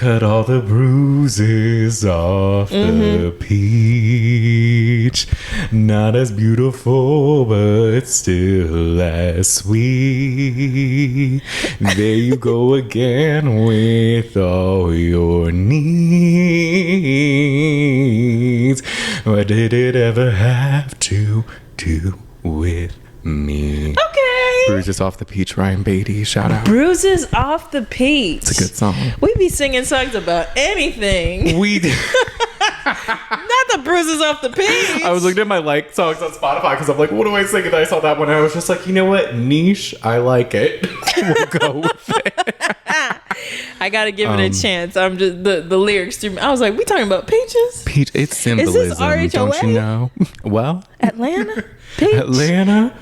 cut all the bruises off the peach. Not as beautiful, but still as sweet. There you go again with all your needs. What did it ever have to do with me? Okay. Bruises off the peach, Ryan Beatty. Shout out. Bruises off the peach. It's a good song. We be singing songs about anything. We did. Not the bruises off the peach. I was looking at my like songs on Spotify because I'm like, what do I sing? And I saw that one and I was just like, you know what? Niche. I like it. We'll go with it. I gotta give it a chance. I'm just the lyrics through me. I was like, we talking about peaches? Peach. It's symbolism. Is this RHOA? Don't you know? Well, Atlanta? Peach? Atlanta.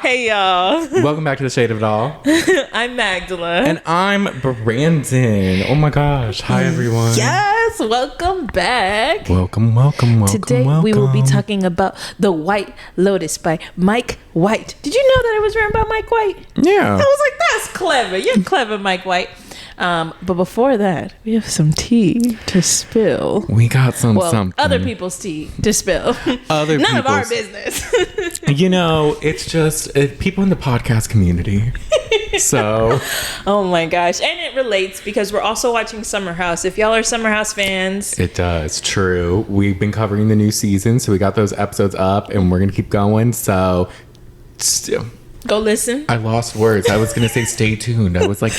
Hey y'all. Welcome back to the Shade of It All. I'm Magdala. And I'm Brandon. Oh my gosh. Hi everyone. Yes, welcome back. Welcome. Today we will be talking about The White Lotus by Mike White. Did you know that it was written by Mike White? Yeah. I was like, that's clever. You're clever, Mike White. But before that, we have some tea to spill. We got something. Other people's tea to spill. None of our business. You know, it's just people in the podcast community. So. Oh my gosh. And it relates because we're also watching Summer House. If y'all are Summer House fans. It does. True. We've been covering the new season. So we got those episodes up and we're going to keep going. So. Still. Go listen. I lost words. I was going to say stay tuned. I was like,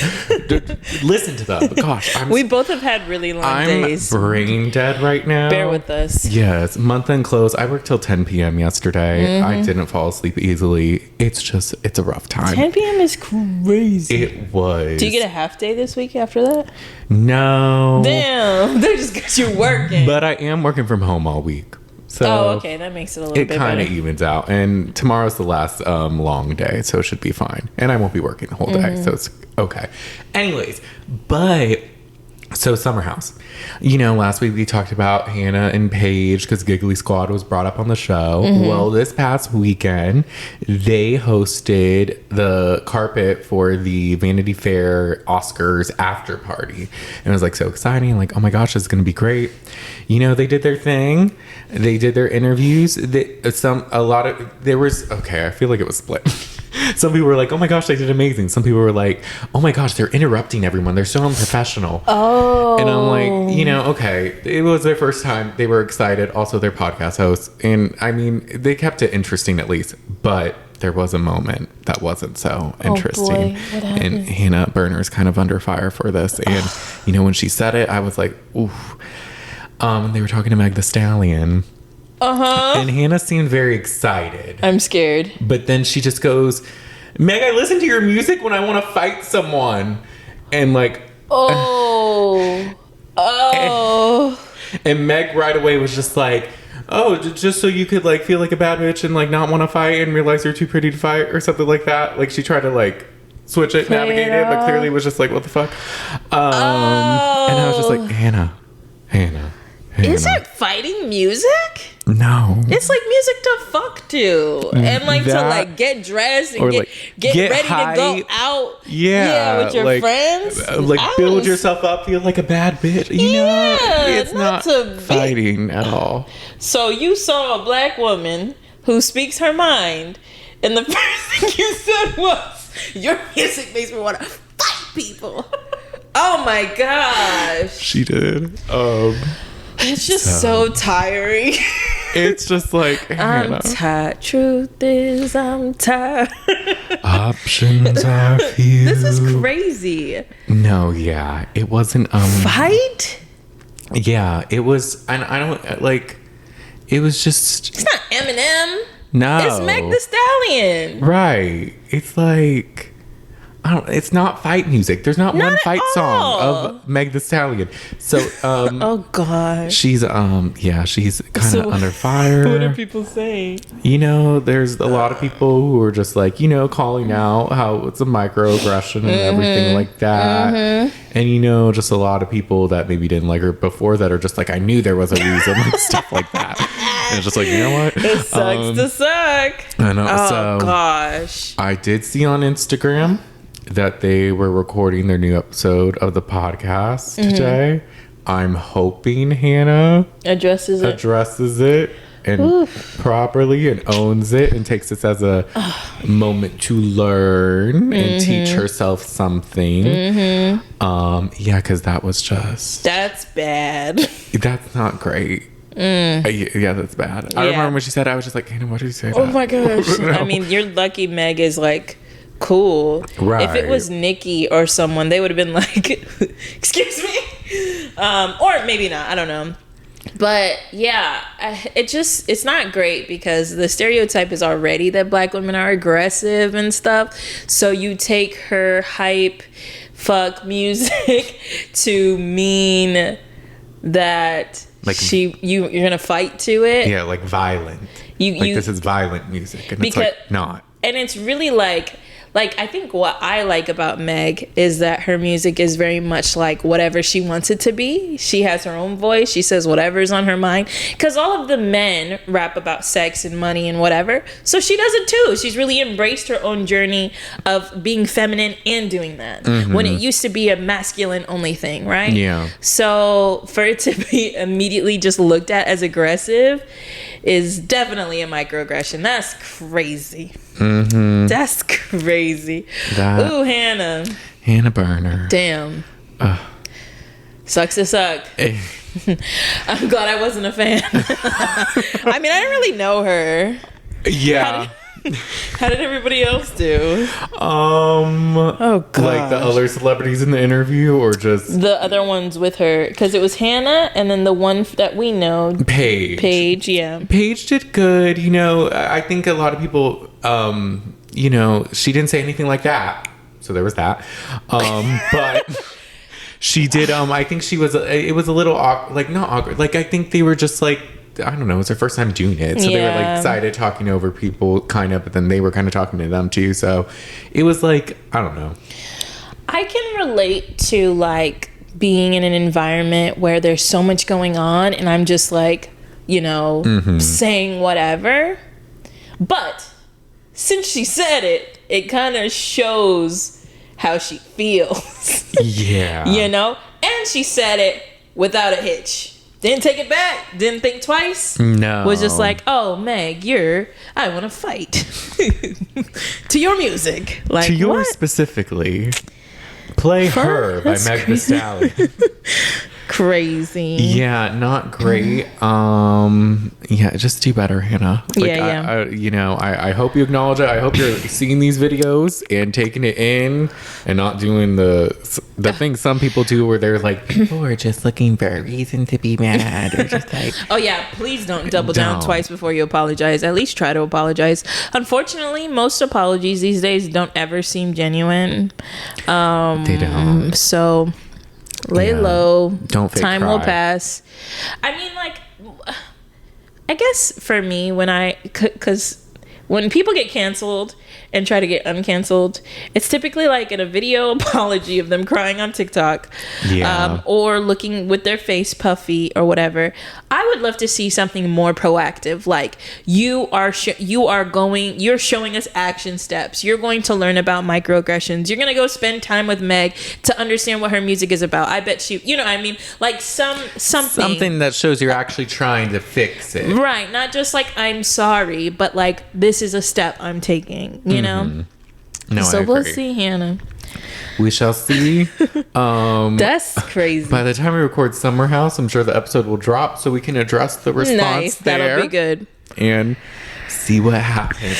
listen to them. But gosh. We both have had really long days. I'm brain dead right now. Bear with us. Yes. Month end close. I worked till 10 p.m. yesterday. I didn't fall asleep easily. It's a rough time. 10 p.m. is crazy. It was. Do you get a half day this week after that? No. Damn. They just got you working. But I am working from home all week. So okay. That makes it a little bit better. It kind of evens out. And tomorrow's the last long day, so it should be fine. And I won't be working the whole day, so it's okay. Anyways, so Summer House. You know, last week we talked about Hannah and Paige because Giggly Squad was brought up on the show. Well, this past weekend, they hosted the carpet for the Vanity Fair Oscars after party. And it was like so exciting. Like, oh my gosh, this is going to be great. You know, they did their thing. They did their interviews. I feel like it was split. Some people were like, oh my gosh, they did amazing. Some people were like, oh my gosh, they're interrupting everyone. They're so unprofessional. Oh. And I'm like, you know, okay. It was their first time. They were excited. Also, they're podcast hosts. And I mean, they kept it interesting at least. But there was a moment that wasn't so interesting. Oh boy, what happened? And Hannah Berner is kind of under fire for this. And, you know, when she said it, I was like, oof. They were talking to Meg the Stallion. And Hannah seemed very excited. I'm scared. But then she just goes, Meg, I listen to your music when I want to fight someone. And like... And Meg right away was just like, oh, just so you could like feel like a bad bitch and like not want to fight and realize you're too pretty to fight or something like that. Like she tried to like switch it, navigate it, but clearly was just like, what the fuck? And I was just like, Hannah. Is it fighting music? No. It's like music to fuck to. And like to like get dressed and get ready hype. to go out. Yeah. With your like, friends. Like build yourself up, feel like a bad bitch. You know? It's not fighting at all. So you saw a black woman who speaks her mind, and the first thing you said was, your music makes me want to fight people. Oh my gosh. She did. It's just so tiring. It's just like, I'm tired. Truth is, I'm tired. Options are few. This is crazy. No, yeah. It wasn't, Fight? Yeah, it was, and I don't, like, it was just. It's not Eminem. No. It's Meg the Stallion. Right. It's like. It's not fight music. There's not one fight song of Meg the Stallion. So, oh gosh, she's she's kind of under fire. What are people saying? You know, there's a lot of people who are just like, you know, calling out how it's a microaggression and everything like that. And you know, just a lot of people that maybe didn't like her before that are just like, I knew there was a reason, like stuff like that. And it's just like, you know what? It sucks to suck. I know. Oh gosh. I did see on Instagram. that they were recording their new episode of the podcast today. I'm hoping Hannah addresses it and properly and owns it and takes this as a moment to learn and teach herself something. Yeah, because that's bad. That's not great. Yeah, that's bad. I remember when she said it, I was just like, Hannah, what did you say? Oh my gosh. No. I mean, you're lucky Meg is like cool. Right. If it was Nikki or someone, they would have been like, excuse me. Or maybe not. I don't know. But yeah, it's not great because the stereotype is already that black women are aggressive and stuff. So you take her hype fuck music to mean that like you're gonna fight to it. Yeah, like violent. This is violent music, and it's like not. And it's really like I think what I like about Meg is that her music is very much like whatever she wants it to be. She has her own voice. She says whatever's on her mind. Because all of the men rap about sex and money and whatever. So she does it too. She's really embraced her own journey of being feminine and doing that. When it used to be a masculine only thing, right? Yeah. So for it to be immediately just looked at as aggressive is definitely a microaggression. That's crazy. That's crazy. Ooh, Hannah Berner. Damn. Sucks to suck. I'm glad I wasn't a fan. I mean, I didn't really know her. Yeah. How did everybody else do? Oh god. Like the other celebrities in the interview, or just the other ones with her? Because it was Hannah, and then the one that we know, Paige. Yeah, Paige did good. You know, I think a lot of people, you know, she didn't say anything like that, so there was that. But she did. I think she was. It was a little awkward, like not awkward. Like I think they were just like, I don't know, it was her first time doing it. So they were like excited talking over people kind of, but then they were kind of talking to them too. So it was like, I don't know. I can relate to like being in an environment where there's so much going on and I'm just like, you know, saying whatever. But since she said it, it kind of shows how she feels. Yeah. You know? And she said it without a hitch. Didn't take it back. Didn't think twice. No. Was just like, oh, Meg, I want to fight. To your music. Like, to yours what? Specifically. Play Her by Meg Thee Stallion. Crazy. Yeah, not great. Yeah, just do better, Hannah. Like, I hope you acknowledge it. I hope you're seeing these videos and taking it in and not doing the thing some people do where they're like, people are just looking for a reason to be mad, or just like, oh yeah, please don't double down twice before you apologize. At least try to apologize. Unfortunately, most apologies these days don't ever seem genuine. They don't. So lay low. Don't fake Time cry. will pass. I mean, like, I guess for me, because when people get canceled and try to get uncanceled, it's typically like in a video apology of them crying on TikTok, or looking with their face puffy or whatever. I would love to see something more proactive, like you're showing us action steps. You're going to learn about microaggressions. You're going to go spend time with Meg to understand what her music is about. I bet you know what I mean? Like something that shows you're actually trying to fix it. Right. Not just like, I'm sorry, but like, this is a step I'm taking, you know? No, so I agree. we'll see, Hannah. We shall see. That's crazy. By the time we record Summer House, I'm sure the episode will drop so we can address the response nice. there. That'll be good. And see what happens.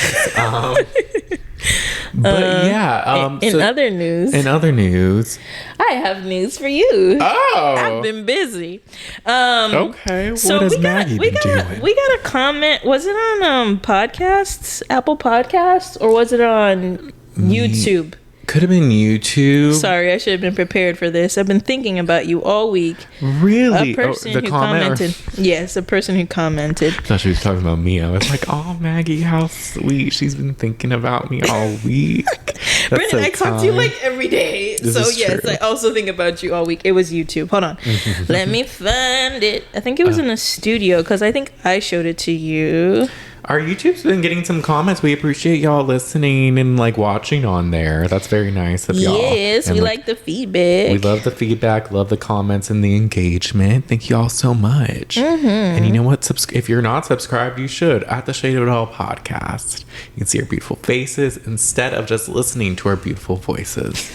But yeah. In other news, I have news for you. Oh. I've been busy. Okay. So what has Maggie been doing? We got a comment. Was it on podcasts, Apple Podcasts, or was it on YouTube? Could have been YouTube. Sorry, I should have been prepared for this. I've been thinking about you all week. Really? A person who commented. Yes, a person who commented. I thought she was talking about me. I was like, oh, Maggie, how sweet. She's been thinking about me all week. Brennan, so I talk to you like every day. So yes, true. I also think about you all week. It was YouTube. Hold on. Let me find it. I think it was in the studio because I think I showed it to you. Our YouTube's been getting some comments. We appreciate y'all listening and like watching on there. That's very nice of y'all. Yes, and we like the feedback. We love the feedback, love the comments and the engagement. Thank y'all so much. And you know what? If you're not subscribed, you should. At the Shade of It All podcast, you can see our beautiful faces instead of just listening to our beautiful voices.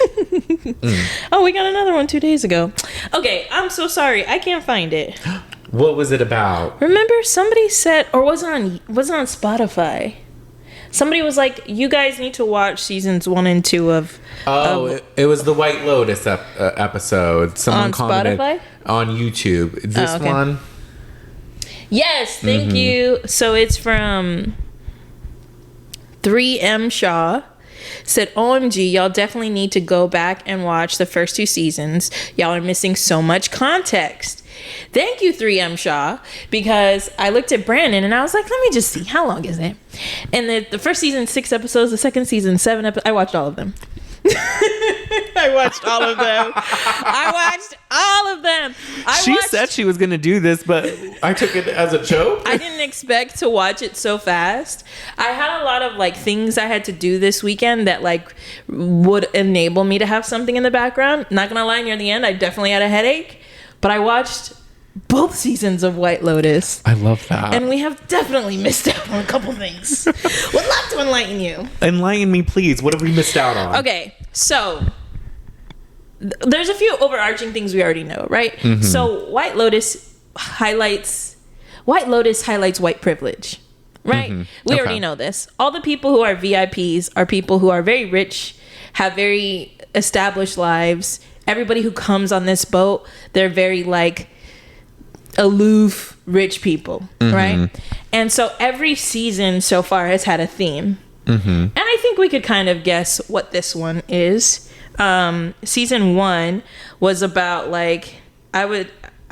Oh, we got another one 2 days ago. Okay, I'm so sorry. I can't find it. What was it about? Remember, somebody said, or was it on Spotify? Somebody was like, "You guys need to watch seasons 1 and 2 of." It was the White Lotus episode. Someone On commented Spotify? on YouTube. This okay. one. Yes, thank you. So it's from 3M Shaw. Said, OMG, y'all definitely need to go back and watch the first 2 seasons. Y'all are missing so much context. Thank you, 3M Shaw, because I looked at Brandon and I was like, let me just see, how long is it? And the first season, 6 episodes, the second season, 7 episodes. I watched all of them. I watched all of them. She said she was going to do this, but I took it as a joke. I didn't expect to watch it so fast. I had a lot of like things I had to do this weekend that like would enable me to have something in the background. Not gonna lie, near the end, I definitely had a headache, but I watched both seasons of White Lotus. I love that. And we have definitely missed out on a couple things. Would love to enlighten you. Enlighten me, please. What have we missed out on? Okay, so there's a few overarching things we already know, right? Mm-hmm. So White Lotus highlights white privilege, right? Mm-hmm. We already know this. All the people who are VIPs are people who are very rich, have very established lives. Everybody who comes on this boat, they're very like aloof rich people, right? And so every season so far has had a theme. And I think we could kind of guess what this one is. Season 1 was about like, I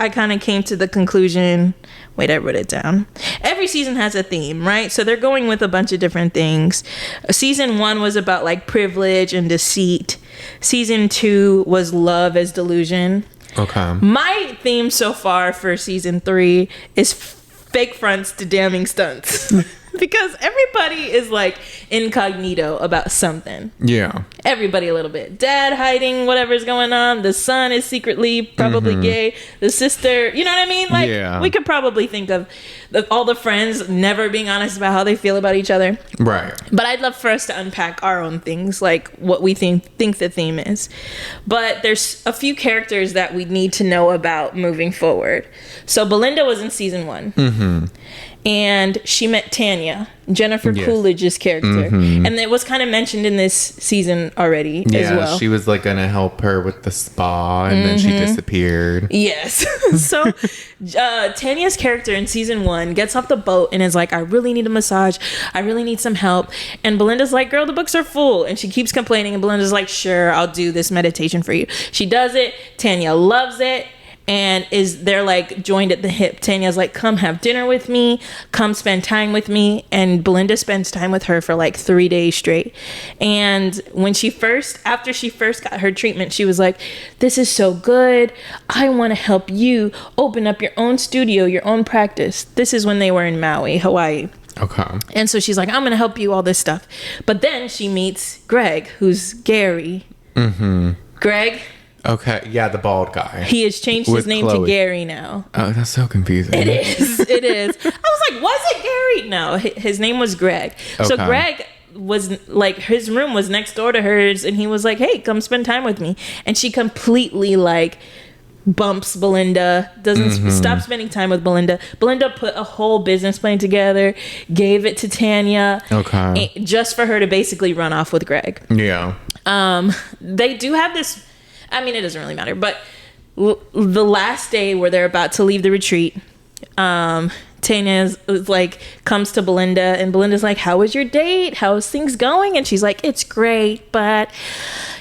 kind of came to the conclusion, wait, I wrote it down. Every season has a theme, right? So they're going with a bunch of different things. Season 1 was about like privilege and deceit. Season 2 was love as delusion. Okay. My theme so far for season 3 is fake fronts to damning stunts. Because everybody is like incognito about something. Yeah. Everybody a little bit. Dad hiding whatever's going on. The son is secretly probably gay. The sister, you know what I mean? Like, we could probably think of all the friends never being honest about how they feel about each other. Right. But I'd love for us to unpack our own things, like what we think the theme is. But there's a few characters that we need to know about moving forward. So Belinda was in season 1. And she met Tanya, Jennifer Coolidge's character. And it was kind of mentioned in this season already as well. She was like going to help her with the spa and then she disappeared. Yes. So Tanya's character in season 1 gets off the boat and is like, I really need a massage. I really need some help. And Belinda's like, girl, the books are full. And she keeps complaining. And Belinda's like, sure, I'll do this meditation for you. She does it. Tanya loves it. And they're like joined at the hip. Tanya's like, come have dinner with me, come spend time with me. And Belinda spends time with her for like 3 days straight. And after she first got her treatment, she was like, this is so good. I want to help you open up your own studio, your own practice. This is when they were in Maui, Hawaii. Okay. And so she's like, I'm going to help you all this stuff. But then she meets Greg, who's Gary. Greg. Okay, yeah, the bald guy. He has changed his name to Gary now. Oh, that's so confusing. It is. I was like, was it Gary? No, his name was Greg. Okay. So Greg was like, his room was next door to hers, and he was like, hey, come spend time with me. And she completely like bumps Belinda, doesn't stop spending time with Belinda. Belinda put a whole business plan together, gave it to Tanya. Okay. Just for her to basically run off with Greg. Yeah. They do have this... I mean, it doesn't really matter, but the last day where they're about to leave the retreat, Tanya like comes to Belinda, and Belinda's like, how was your date? How's things going? And she's like, it's great, but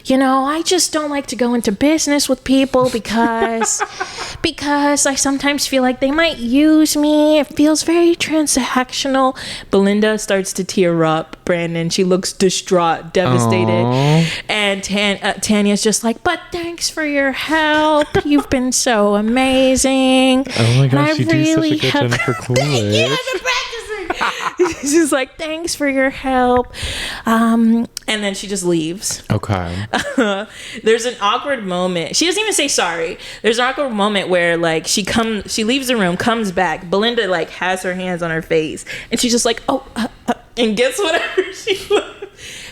you know, I just don't like to go into business with people because I sometimes feel like they might use me. It feels very transactional. Belinda starts to tear up, Brandon. She looks distraught, devastated. Aww. And Tanya's just like, but thanks for your help. You've been so amazing. Oh my gosh, you do such a good Jennifer Coolidge. Yeah, I've been practicing. She's like, thanks for your help. And then she just leaves. Okay. There's an awkward moment. She doesn't even say sorry. There's an awkward moment where like she leaves the room, comes back. Belinda like has her hands on her face, and she's just like, and gets whatever she wants.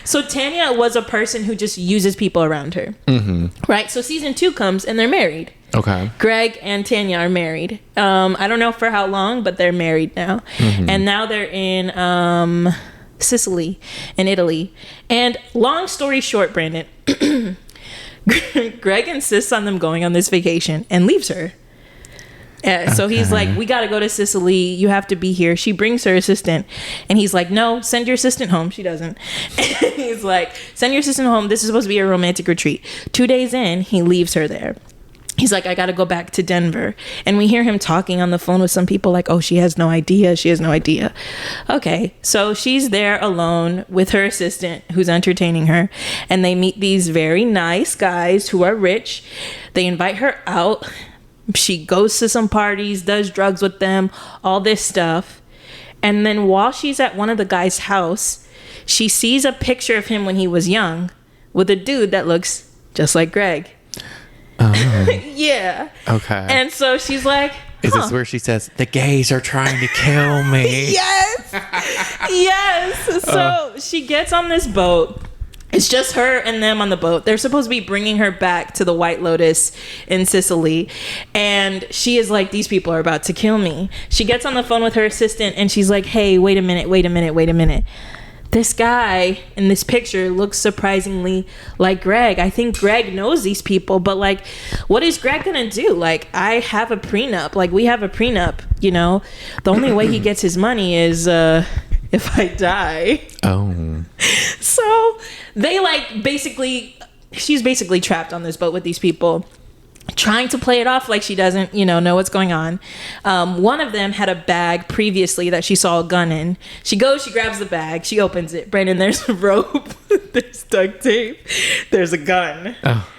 So Tanya was a person who just uses people around her. Mm-hmm. Right? So season 2 comes and they're married. Okay. Greg and Tanya are married. I don't know for how long, but they're married now. Mm-hmm. And now they're in Sicily in Italy. And long story short, Brandon, Greg insists on them going on this vacation and leaves her. So he's like, we got to go to Sicily. You have to be here. She brings her assistant. And he's like, no, send your assistant home. She doesn't. And he's like, send your assistant home. This is supposed to be a romantic retreat. 2 days in, he leaves her there. He's like, I got to go back to Denver. And we hear him talking on the phone with some people like, oh, she has no idea. She has no idea. Okay. So she's there alone with her assistant who's entertaining her. And they meet these very nice guys who are rich. They invite her out. She goes to some parties, does drugs with them, all this stuff. And then while she's at one of the guys' house, she sees a picture of him when he was young with a dude that looks just like Greg. Yeah. Okay. And so she's like, Is this where she says, the gays are trying to kill me? Yes. Yes. So she gets on this boat. It's just her and them on the boat. They're supposed to be bringing her back to the White Lotus in Sicily. And she is like, these people are about to kill me. She gets on the phone with her assistant and she's like, hey, wait a minute. This guy in this picture looks surprisingly like Greg. I think Greg knows these people, but like, what is Greg gonna do? Like, I have a prenup. Like, we have a prenup, you know? The only way he gets his money is if I die. Oh. So they she's basically trapped on this boat with these people, trying to play it off like she doesn't, know what's going on. One of them had a bag previously that she saw a gun in. She grabs the bag, she opens it. Brandon, there's a rope, there's duct tape, there's a gun. Oh.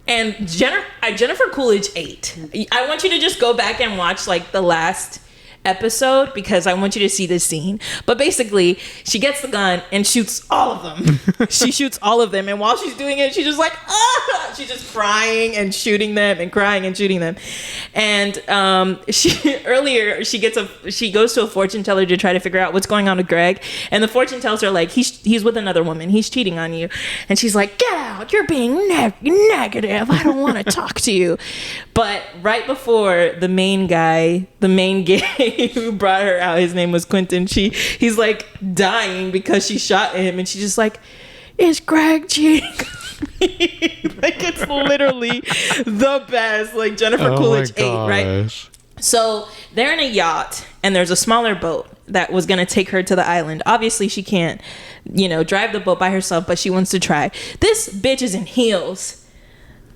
And Jennifer Coolidge ate. I want you to just go back and watch like the last episode because I want you to see this scene. But basically, she gets the gun and shoots all of them. She shoots all of them, and while she's doing it, she's just like, ah! She's just crying and shooting them and crying and shooting them. And she goes to a fortune teller to try to figure out what's going on with Greg, and the fortune tells her like he's with another woman, he's cheating on you, and she's like, get out, you're being negative, I don't want to talk to you. But right before the main gay who brought her out, his name was Quentin, he's like dying because she shot him, and she's just like, is Greg cheating? Like, it's literally the best. Like, Jennifer Coolidge ate, right? So they're in a yacht, and there's a smaller boat that was going to take her to the island. Obviously, she can't, drive the boat by herself, but she wants to try. This bitch is in heels.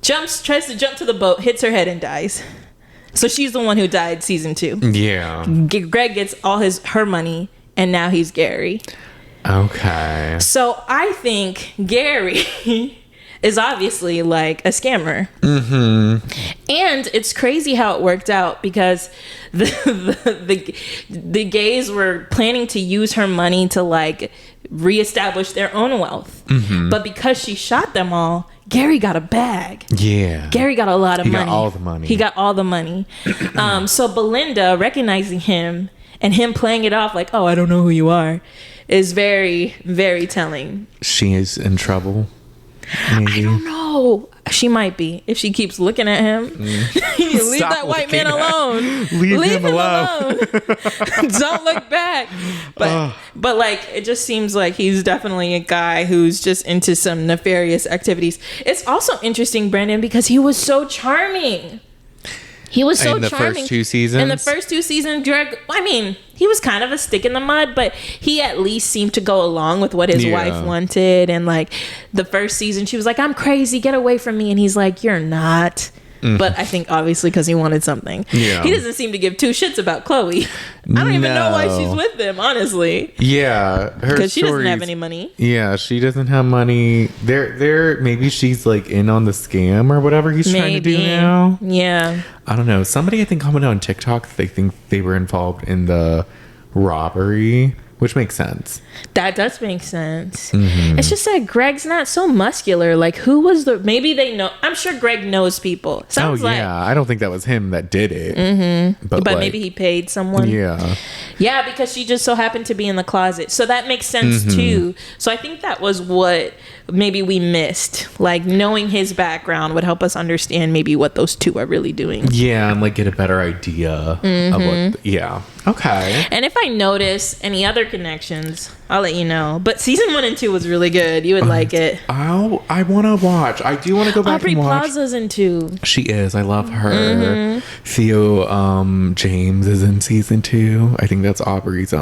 Tries to jump to the boat, hits her head, and dies. So she's the one who died season 2. Yeah. Greg gets all her money, and now he's Gary. Okay. So I think Gary is obviously like a scammer. Mm-hmm. And it's crazy how it worked out because the gays were planning to use her money to like reestablish their own wealth. Mm-hmm. But because she shot them all, Gary got a bag. Yeah. Gary got a lot of money. He got all the money. He got all the money. So Belinda, recognizing him and him playing it off like, oh, I don't know who you are, is very, very telling. She is in trouble. Maybe. I don't know. She might be if she keeps looking at him. Leave that white man alone. Leave him alone. Don't look back. But like, it just seems like he's definitely a guy who's just into some nefarious activities. It's also interesting, Brandon, because he was so charming. He was so charming. In the first 2 seasons? In the first 2 seasons, Greg, he was kind of a stick in the mud, but he at least seemed to go along with what his wife wanted. And like the first season, she was like, I'm crazy, get away from me. And he's like, you're not. Mm. But I think obviously because he wanted something. Yeah. He doesn't seem to give 2 shits about Chloe. I don't even know why she's with him, honestly. Yeah. Because she doesn't have any money. Yeah, she doesn't have money. Maybe she's like in on the scam or whatever he's trying to do now. Yeah. I don't know. Somebody I think commented on TikTok, they think they were involved in the robbery which makes sense. That does make sense. Mm-hmm. It's just that Greg's not so muscular. Like, who was maybe they know. I'm sure Greg knows people. Sounds I don't think that was him that did it. But like, maybe he paid someone. Yeah, because she just so happened to be in the closet. So that makes sense too. So I think that was what maybe we missed. Like, knowing his background would help us understand maybe what those two are really doing. Yeah, and like get a better idea of what. Okay. And if I notice any other connections, I'll let you know. But season 1 and 2 was really good. You would like it. I want to watch. I do want to go back Aubrey and watch. Plaza's in 2. She is. I love her. Theo James is in season 2. I think that's Aubrey's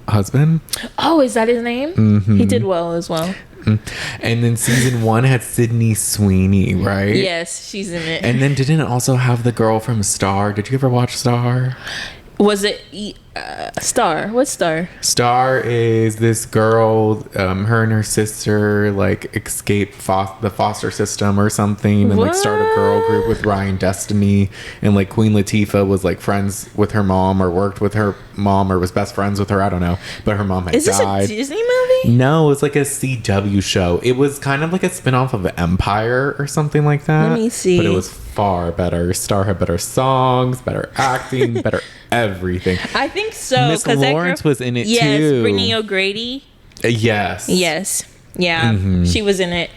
husband. Oh, is that his name? He did well as well. And then season 1 had Sydney Sweeney, right? Yes, she's in it. And then didn't it also have the girl from Star? Did you ever watch Star? Was it Star? What's Star? Star is this girl, her and her sister like escape the foster system or something, and like start a girl group with Ryan Destiny, and like Queen Latifah was like friends with her mom or worked with her mom or was best friends with her. I don't know, but her mom had died. Is this a Disney movie? No, it's like a CW show. It was kind of like a spin-off of Empire or something like that. Let me see. But it was far better. Star had better songs, better acting, better everything. I think so. Miss Lawrence was in it too. Yes, Brittany O'Grady. Yes. Yeah, she was in it.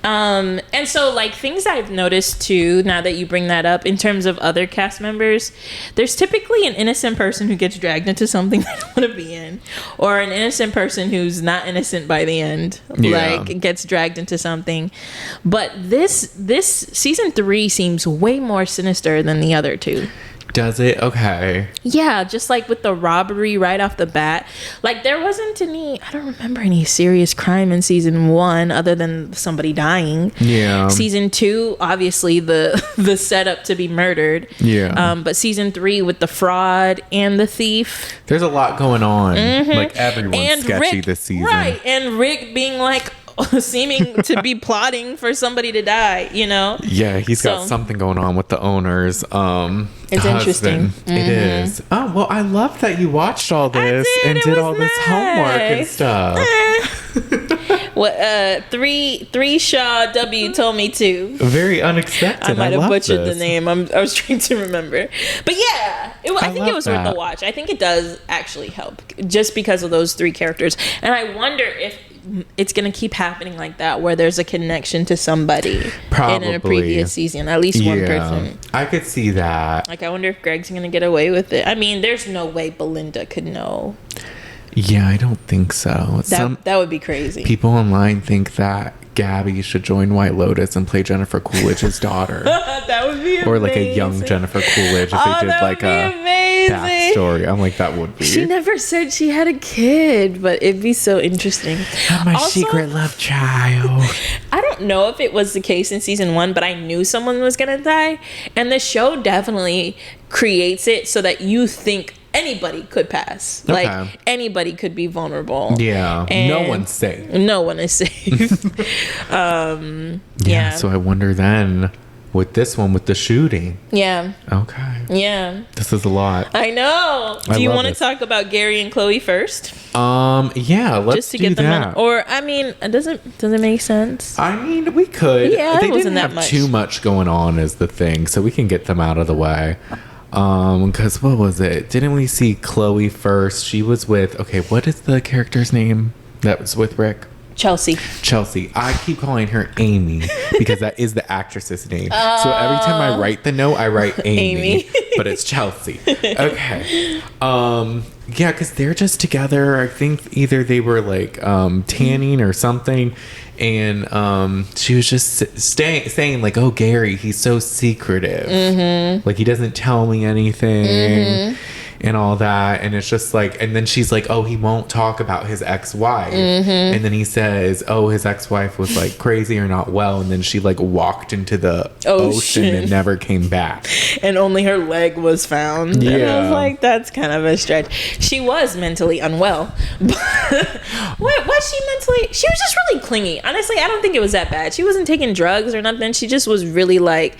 And so, like, things I've noticed too, now that you bring that up, in terms of other cast members, there's typically an innocent person who gets dragged into something they don't want to be in, or an innocent person who's not innocent by the end, like gets dragged into something. But this season 3 seems way more sinister than the other two. Does it? Okay. Yeah, just like with the robbery right off the bat. Like, there wasn't I don't remember any serious crime in season 1 other than somebody dying. Yeah. Season 2, obviously the setup to be murdered. Yeah. But season 3 with the fraud and the thief. There's a lot going on. Like, everyone's sketchy Rick, this season. Right. And Rick being like, seeming to be plotting for somebody to die, you know? Yeah, he's got something going on with the owners. It's interesting. It is. Oh, well, I love that you watched all this and did all this homework and stuff. What 3 Shaw W told me to. Very unexpected. I might have butchered the name. I was trying to remember. But yeah, I think it was worth a watch. I think it does actually help just because of those 3 characters. And I wonder if it's going to keep happening like that, where there's a connection to somebody in a previous season, at least one person. I could see that. Like, I wonder if Greg's going to get away with it. I mean, there's no way Belinda could know. Yeah, I don't think so. That would be crazy. People online think that Gabby should join White Lotus and play Jennifer Coolidge's daughter. That would be amazing. Or like a young Jennifer Coolidge if they did like a backstory. I'm like, that would be. She never said she had a kid, but it'd be so interesting. My secret love child. I don't know if it was the case in season 1, but I knew someone was gonna die, and the show definitely creates it so that you think anybody could pass. Okay. Like, anybody could be vulnerable. Yeah. And no one's safe. No one is safe. Yeah. So I wonder then with this one, with the shooting. Yeah. Okay. Yeah. This is a lot. I know. Do you want to talk about Gary and Chloe first? Yeah, let's just to get them that. Or, I mean, does it make sense? I mean, we could. Yeah, they didn't have too much going on is the thing, so we can get them out of the way. Because what was it? Didn't we see Chloe first? She was with, what is the character's name that was with Rick? Chelsea. I keep calling her Amy because that is the actress's name. So every time I write the note, I write Amy. But it's Chelsea. Okay. Yeah, because they're just together. I think either they were like tanning or something. And she was just saying like, oh, Gary, he's so secretive. Like, he doesn't tell me anything. And all that, and it's just like, and then she's like, oh, he won't talk about his ex-wife, and then he says, oh, his ex-wife was like crazy or not well, and then she like walked into the ocean and never came back, and only her leg was found. And I was like, that's kind of a stretch. She was mentally unwell. What was she mentally? She was just really clingy. Honestly, I don't think it was that bad. She wasn't taking drugs or nothing. She just was really like,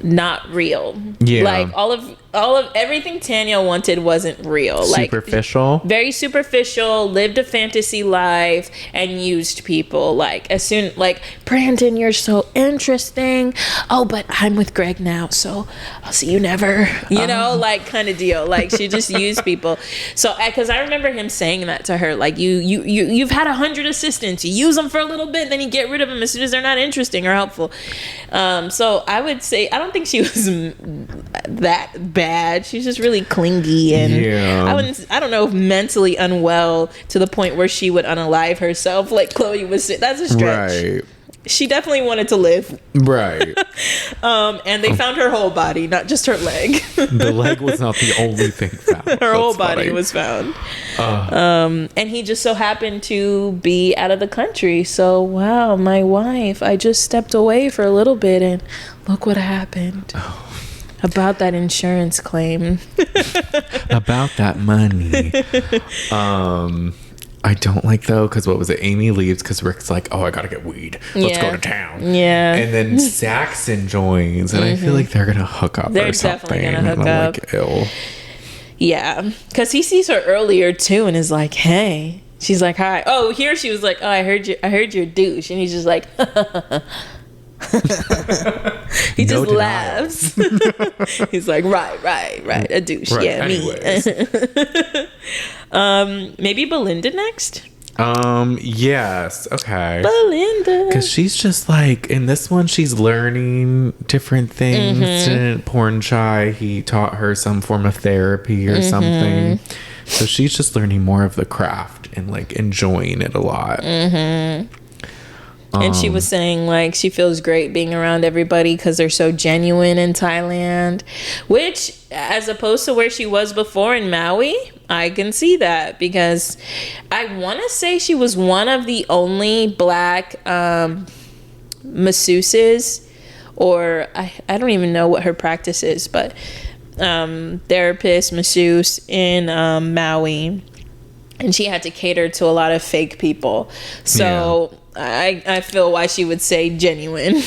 not real. Yeah. Like all of everything Tanya wanted wasn't real. Superficial. Like very superficial, lived a fantasy life and used people. Like as soon like, Brandon, you're so interesting. Oh, but I'm with Greg now, so I'll see you never. You know, like kind of deal. Like she just used people. So cuz I remember him saying that to her, like you've had 100 assistants. You use them for a little bit, then you get rid of them as soon as they're not interesting or helpful. So I would say I don't think she was that bad. She's just really clingy, and I don't know if mentally unwell to the point where she would unalive herself like Chloe was. That's a stretch. Right. She definitely wanted to live. Right. And they found her whole body, not just her leg. The leg was not the only thing found. Her whole body was found. And he just so happened to be out of the country. So, wow, my wife, I just stepped away for a little bit and look what happened. About that insurance claim. About that money. I don't like though, because what was it? Amy leaves because Rick's like, oh, I gotta get weed. Let's go to town. Yeah. And then Saxon joins, and I feel like they're gonna hook up. They're definitely gonna hook up. Like, ew. Yeah, because he sees her earlier too, and is like, hey. She's like, hi. Oh, here she was like, oh, I heard you're a douche, and he's just like. He no just laughs. He's like, right, a douche. Right, yeah, me. Maybe Belinda next. Yes, okay. Belinda, because she's just like, in this one she's learning different things. Porn Shy, he taught her some form of therapy or something, so she's just learning more of the craft and like enjoying it a lot. And she was saying like she feels great being around everybody because they're so genuine in Thailand, which as opposed to where she was before in Maui, I can see that, because I want to say she was one of the only black masseuses, or I don't even know what her practice is, but therapist, masseuse in Maui, and she had to cater to a lot of fake people. So I feel why she would say genuine.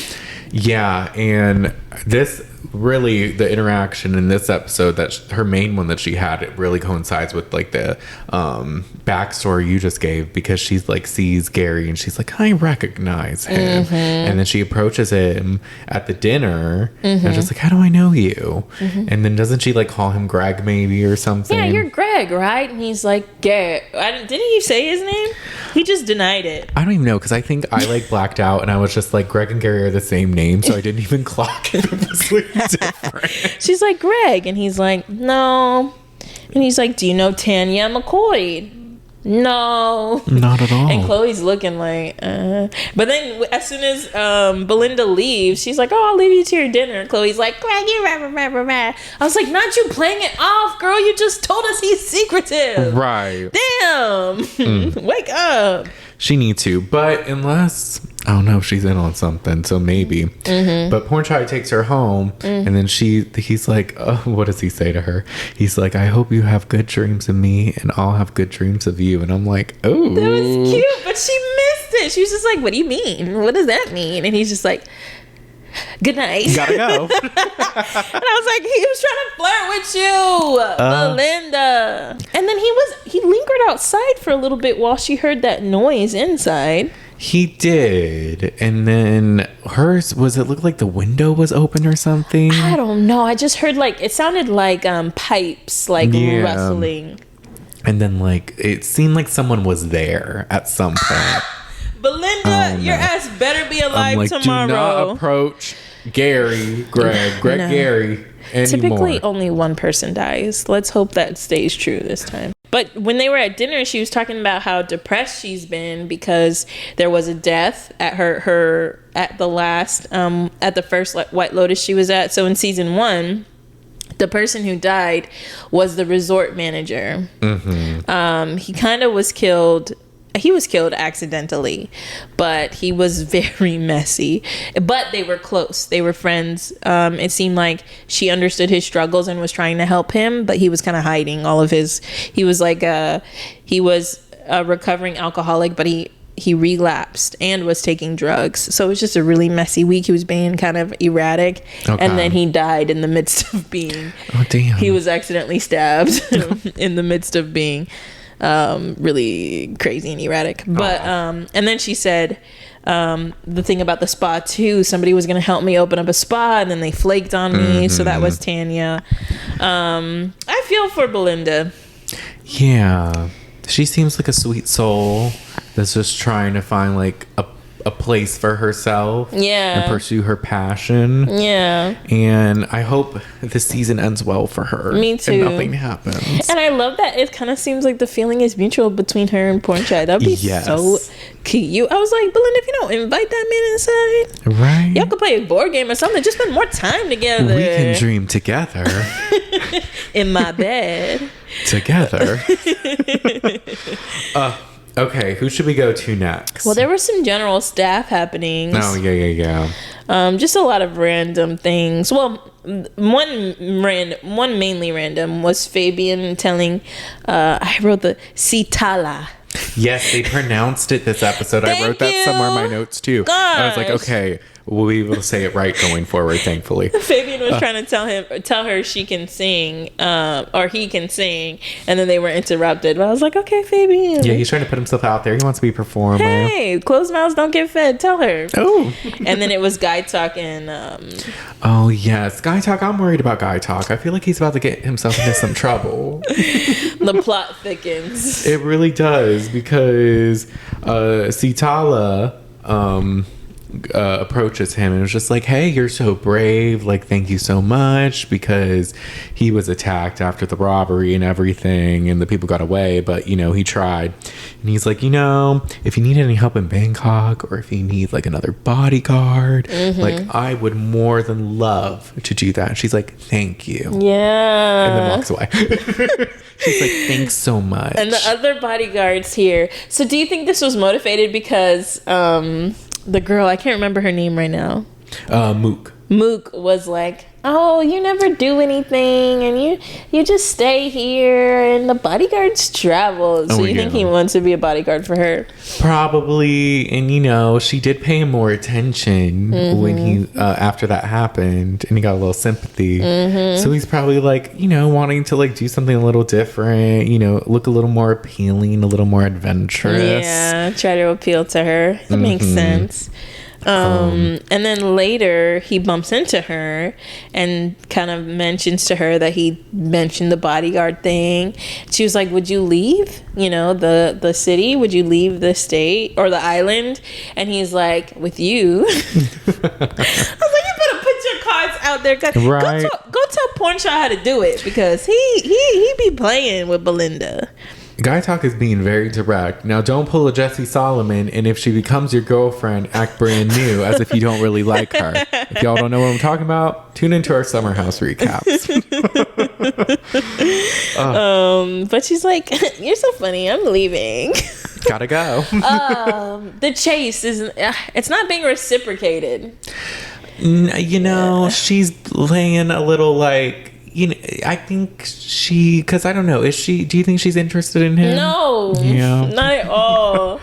Yeah, and this really, the interaction in this episode, that her main one that she had, it really coincides with like the backstory you just gave, because she's like sees Gary and she's like, I recognize him, and then she approaches him at the dinner and just like, how do I know you? And then doesn't she like call him Greg maybe or something? Yeah, you're Greg, right? And he's like, Gary. Didn't he say his name? He just denied it. I don't even know, because I think I like blacked out and I was just like, Greg and Gary are the same name, so I didn't even clock it. It was like different. She's like, Greg, and he's like, no. And he's like, do you know Tanya McCoy? No, not at all. And Chloe's looking like but then as soon as Belinda leaves, she's like, oh, I'll leave you to your dinner. And Chloe's like, Greg, you I was like, not you playing it off, girl, you just told us he's secretive. Right. Damn. Wake up. She needs to, but unless, I don't know if she's in on something, so maybe. But Porn Shy takes her home, and then he's like, what does he say to her? He's like, I hope you have good dreams of me, and I'll have good dreams of you. And I'm like, oh. That was cute, but she missed it. She was just like, what do you mean? What does that mean? And he's just like, good night. Gotta go. And I was like, he was trying to flirt with you, Belinda. And then he lingered outside for a little bit while she heard that noise inside. He did. And then hers, was it look like the window was open or something? I don't know. I just heard like, it sounded like pipes like rustling. And then like, it seemed like someone was there at some point. Belinda, your ass better be alive tomorrow. Do not approach Gary, Greg, no. Gary anymore. Typically, only one person dies. Let's hope that stays true this time. But when they were at dinner, she was talking about how depressed she's been because there was a death at her at the first White Lotus she was at. So in season 1, the person who died was the resort manager. He kind of was killed. He was killed accidentally, but he was very messy. But they were close. They were friends. It seemed like she understood his struggles and was trying to help him, but he was kind of hiding all of his. He was like he was a recovering alcoholic, but he he relapsed and was taking drugs. So it was just a really messy week. He was being kind of erratic. Okay. And then he died in the midst of being... Oh, damn. He was accidentally stabbed in the midst of being really crazy and erratic. But and then she said the thing about the spa too, somebody was gonna help me open up a spa and then they flaked on me. So that was Tanya. I feel for Belinda. Yeah, she seems like a sweet soul that's just trying to find like a place for herself, and pursue her passion. And I hope this season ends well for her. Me too. And nothing happens. And I love that it kind of seems like the feeling is mutual between her and Pornchai. That'd be so cute. I was like, Belinda, if you don't invite that man inside, right? Y'all could play a board game or something. Just spend more time together. We can dream together. In my bed. Together. Okay, who should we go to next? Well, there were some general staff happenings. Oh, yeah. Just a lot of random things. Well, one mainly random was Fabian telling, I wrote the Sritala. Yes, they pronounced it this episode. I wrote that somewhere in my notes too. Gosh. I was like, okay, we'll be able to say it right going forward, thankfully. Fabian was trying to tell her she can sing, or he can sing, and then they were interrupted. But I was like, okay, Fabian. Yeah, he's trying to put himself out there. He wants to be a performer. Hey, closed mouths don't get fed. Tell her. Oh. And then it was Gaitok and... oh, yes. Gaitok. I'm worried about Gaitok. I feel like he's about to get himself into some trouble. The plot thickens. It really does, because Sritala approaches him and was just like, hey, you're so brave, like, thank you so much, because he was attacked after the robbery and everything and the people got away, but he tried. And he's like, if you need any help in Bangkok, or if you need like another bodyguard, like, I would more than love to do that. And she's like, thank you. Yeah. And then walks away. She's like, thanks so much. And the other bodyguards here. So do you think this was motivated because the girl, I can't remember her name right now. Mook. Mook was like, oh, you never do anything, and you just stay here, and the bodyguards travel. So you think he wants to be a bodyguard for her? Probably. And she did pay him more attention when he after that happened, and he got a little sympathy. So he's probably like, wanting to like do something a little different, look a little more appealing, a little more adventurous. Yeah, try to appeal to her. That makes sense. And then later he bumps into her and kind of mentions to her that he mentioned the bodyguard thing. She was like, would you leave the city? Would you leave the state or the island? And he's like, with you. I was like, you better put your cards out there. Right. Go tell Pornchai how to do it, because he be playing with Belinda. Gaitok is being very direct. Now, don't pull a Jessie Solomon, and if she becomes your girlfriend, act brand new, as if you don't really like her. If y'all don't know what I'm talking about, tune into our Summer House recaps. But she's like, you're so funny, I'm leaving. Gotta go. The chase it's not being reciprocated. She's laying a little like... I think because I don't know, do you think she's interested in him? No, not at all.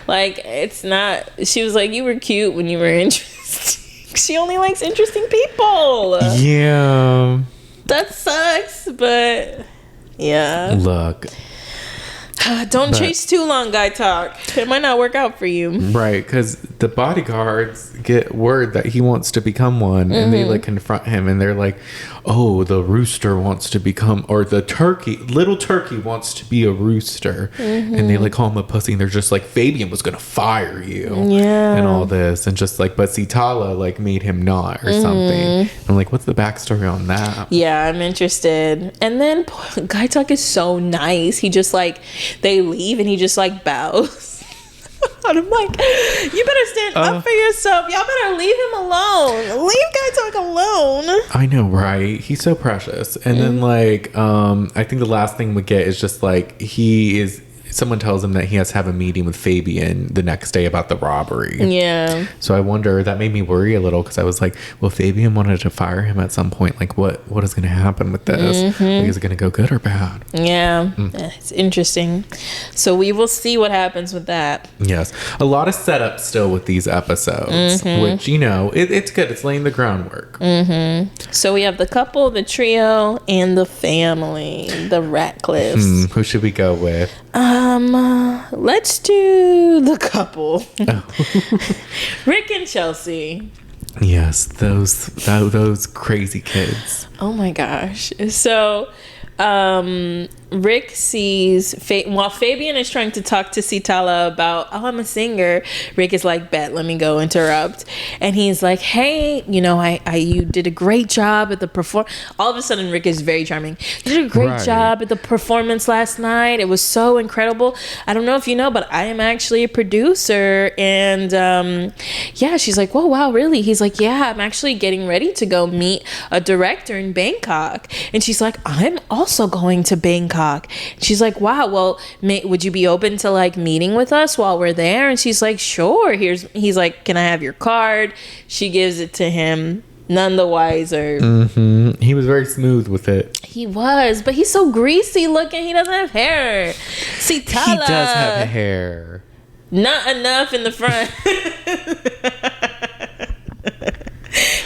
Like, it's not. She was like, you were cute when you were interesting. She only likes interesting people. Yeah. That sucks, but yeah. Look. Don't chase too long, Gaitok. It might not work out for you. Right, because the bodyguards get word that he wants to become one, and they like confront him, and they're like, oh, the rooster wants to become, or the little turkey wants to be a rooster. And they like call him a pussy, and they're just like, Fabian was gonna fire you. Yeah. And all this, and just like, but Sritala like made him not or something. I'm like, what's the backstory on that? Yeah, I'm interested. And then Gaitok is so nice. He just like, they leave and he just like bows. And I'm like, you better stand up for yourself. Y'all better leave him alone. Leave Gaitok alone. I know, right? He's so precious. And then like, I think the last thing we get is just like, he is someone tells him that he has to have a meeting with Fabian the next day about the robbery. Yeah. So I wonder, that made me worry a little, because I was like, well, Fabian wanted to fire him at some point. Like, what is going to happen with this? Like, is it going to go good or bad? Yeah. It's interesting. So we will see what happens with that. Yes. A lot of setup still with these episodes, which, you know, it's good. It's laying the groundwork. So we have the couple, the trio, and the family, the Ratliffs. Who should we go with? Let's do the couple. Rick and Chelsea. Yes, those crazy kids. Oh my gosh. So Rick sees while Fabian is trying to talk to Sritala about, oh, I'm a singer. Rick is like, bet, let me go interrupt. And he's like, hey, you know, you did a great job at the all of a sudden Rick is very charming. You did a great job at the performance last night. It was so incredible. I don't know if you know, but I am actually a producer. And yeah, she's like, whoa, wow, really? He's like, yeah, I'm actually getting ready to go meet a director in Bangkok. And she's like, I'm also going to Bangkok. She's like, wow, well, would you be open to like meeting with us while we're there? And she's like, sure. He's like, can I have your card? She gives it to him, none the wiser. He was very smooth with it. He was, but he's so greasy looking. He doesn't have hair. Sritala. He does have hair. Not enough in the front.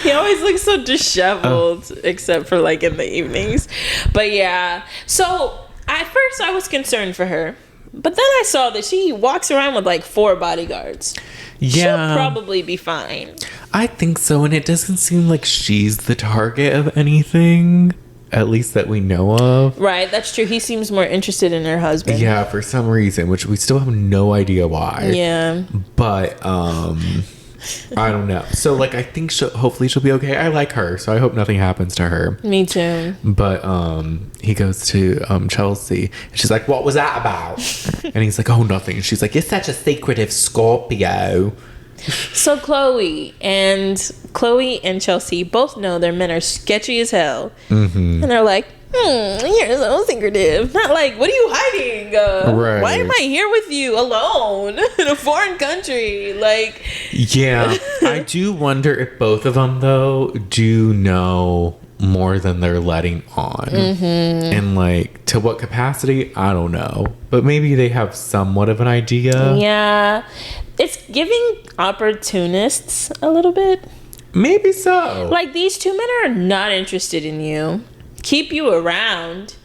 He always looks so disheveled, except for like in the evenings. But yeah, so at first I was concerned for her, but then I saw that she walks around with like 4 bodyguards. Yeah, she'll probably be fine. I think so, and it doesn't seem like she's the target of anything, at least that we know of. Right, that's true. He seems more interested in her husband. Yeah, for some reason, which we still have no idea why. Yeah, but I don't know. So like, I think hopefully she'll be okay. I like her, so I hope nothing happens to her. Me too. But he goes to Chelsea, and she's like, what was that about? And he's like, oh, nothing. And she's like, you're such a secretive Scorpio. So Chloe and Chelsea both know their men are sketchy as hell. And they're like, you're so secretive. Not like, what are you hiding? Right. Why am I here with you alone in a foreign country? Like, yeah, I do wonder if both of them though do know more than they're letting on. And like, to what capacity, I don't know, but maybe they have somewhat of an idea. Yeah, it's giving opportunists a little bit. Maybe so. Like, these 2 men are not interested in you, keep you around,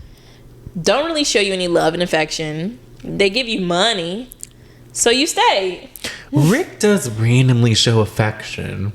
don't really show you any love and affection. They give you money, so you stay. Rick does randomly show affection.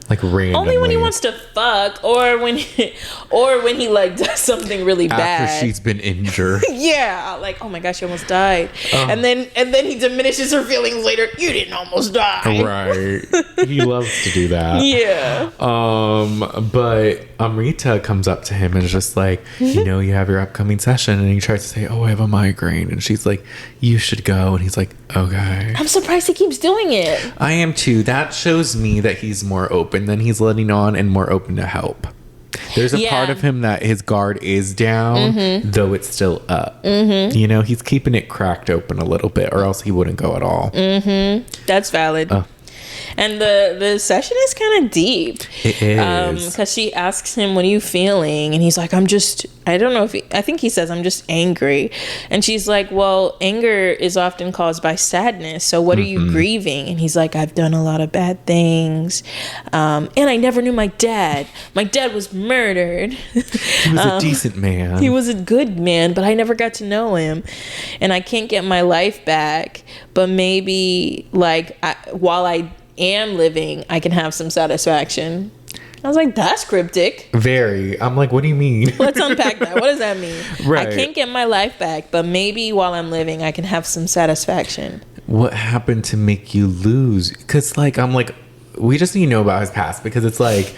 Like, randomly. Only when he wants to fuck, or when he like does something really bad. After she's been injured. Yeah, like, oh my gosh, she almost died. And then he diminishes her feelings later. You didn't almost die. Right. He loves to do that. Yeah. But Amrita comes up to him and is just like, you know, you have your upcoming session, and he tries to say, oh, I have a migraine, and she's like, you should go, and he's like, okay. I'm surprised he keeps doing it. I am too. That shows me that he's more open than he's letting on, and more open to help. There's a part of him that his guard is down, though it's still up. You know, he's keeping it cracked open a little bit, or else he wouldn't go at all. That's valid. And the session is kind of deep. It is. Because she asks him, what are you feeling? And he's like, I don't know if I think he says, I'm just angry. And she's like, well, anger is often caused by sadness. So what are you grieving? And he's like, I've done a lot of bad things. And I never knew my dad. My dad was murdered. He was a decent man. He was a good man, but I never got to know him. And I can't get my life back. But maybe, like, while I am living, I can have some satisfaction. I was like, that's cryptic. Very. I'm like, what do you mean? Let's unpack that. What does that mean? Right. I can't get my life back, but maybe while I'm living, I can have some satisfaction. What happened to make you lose? Because, like, I'm like, we just need to know about his past, because it's like,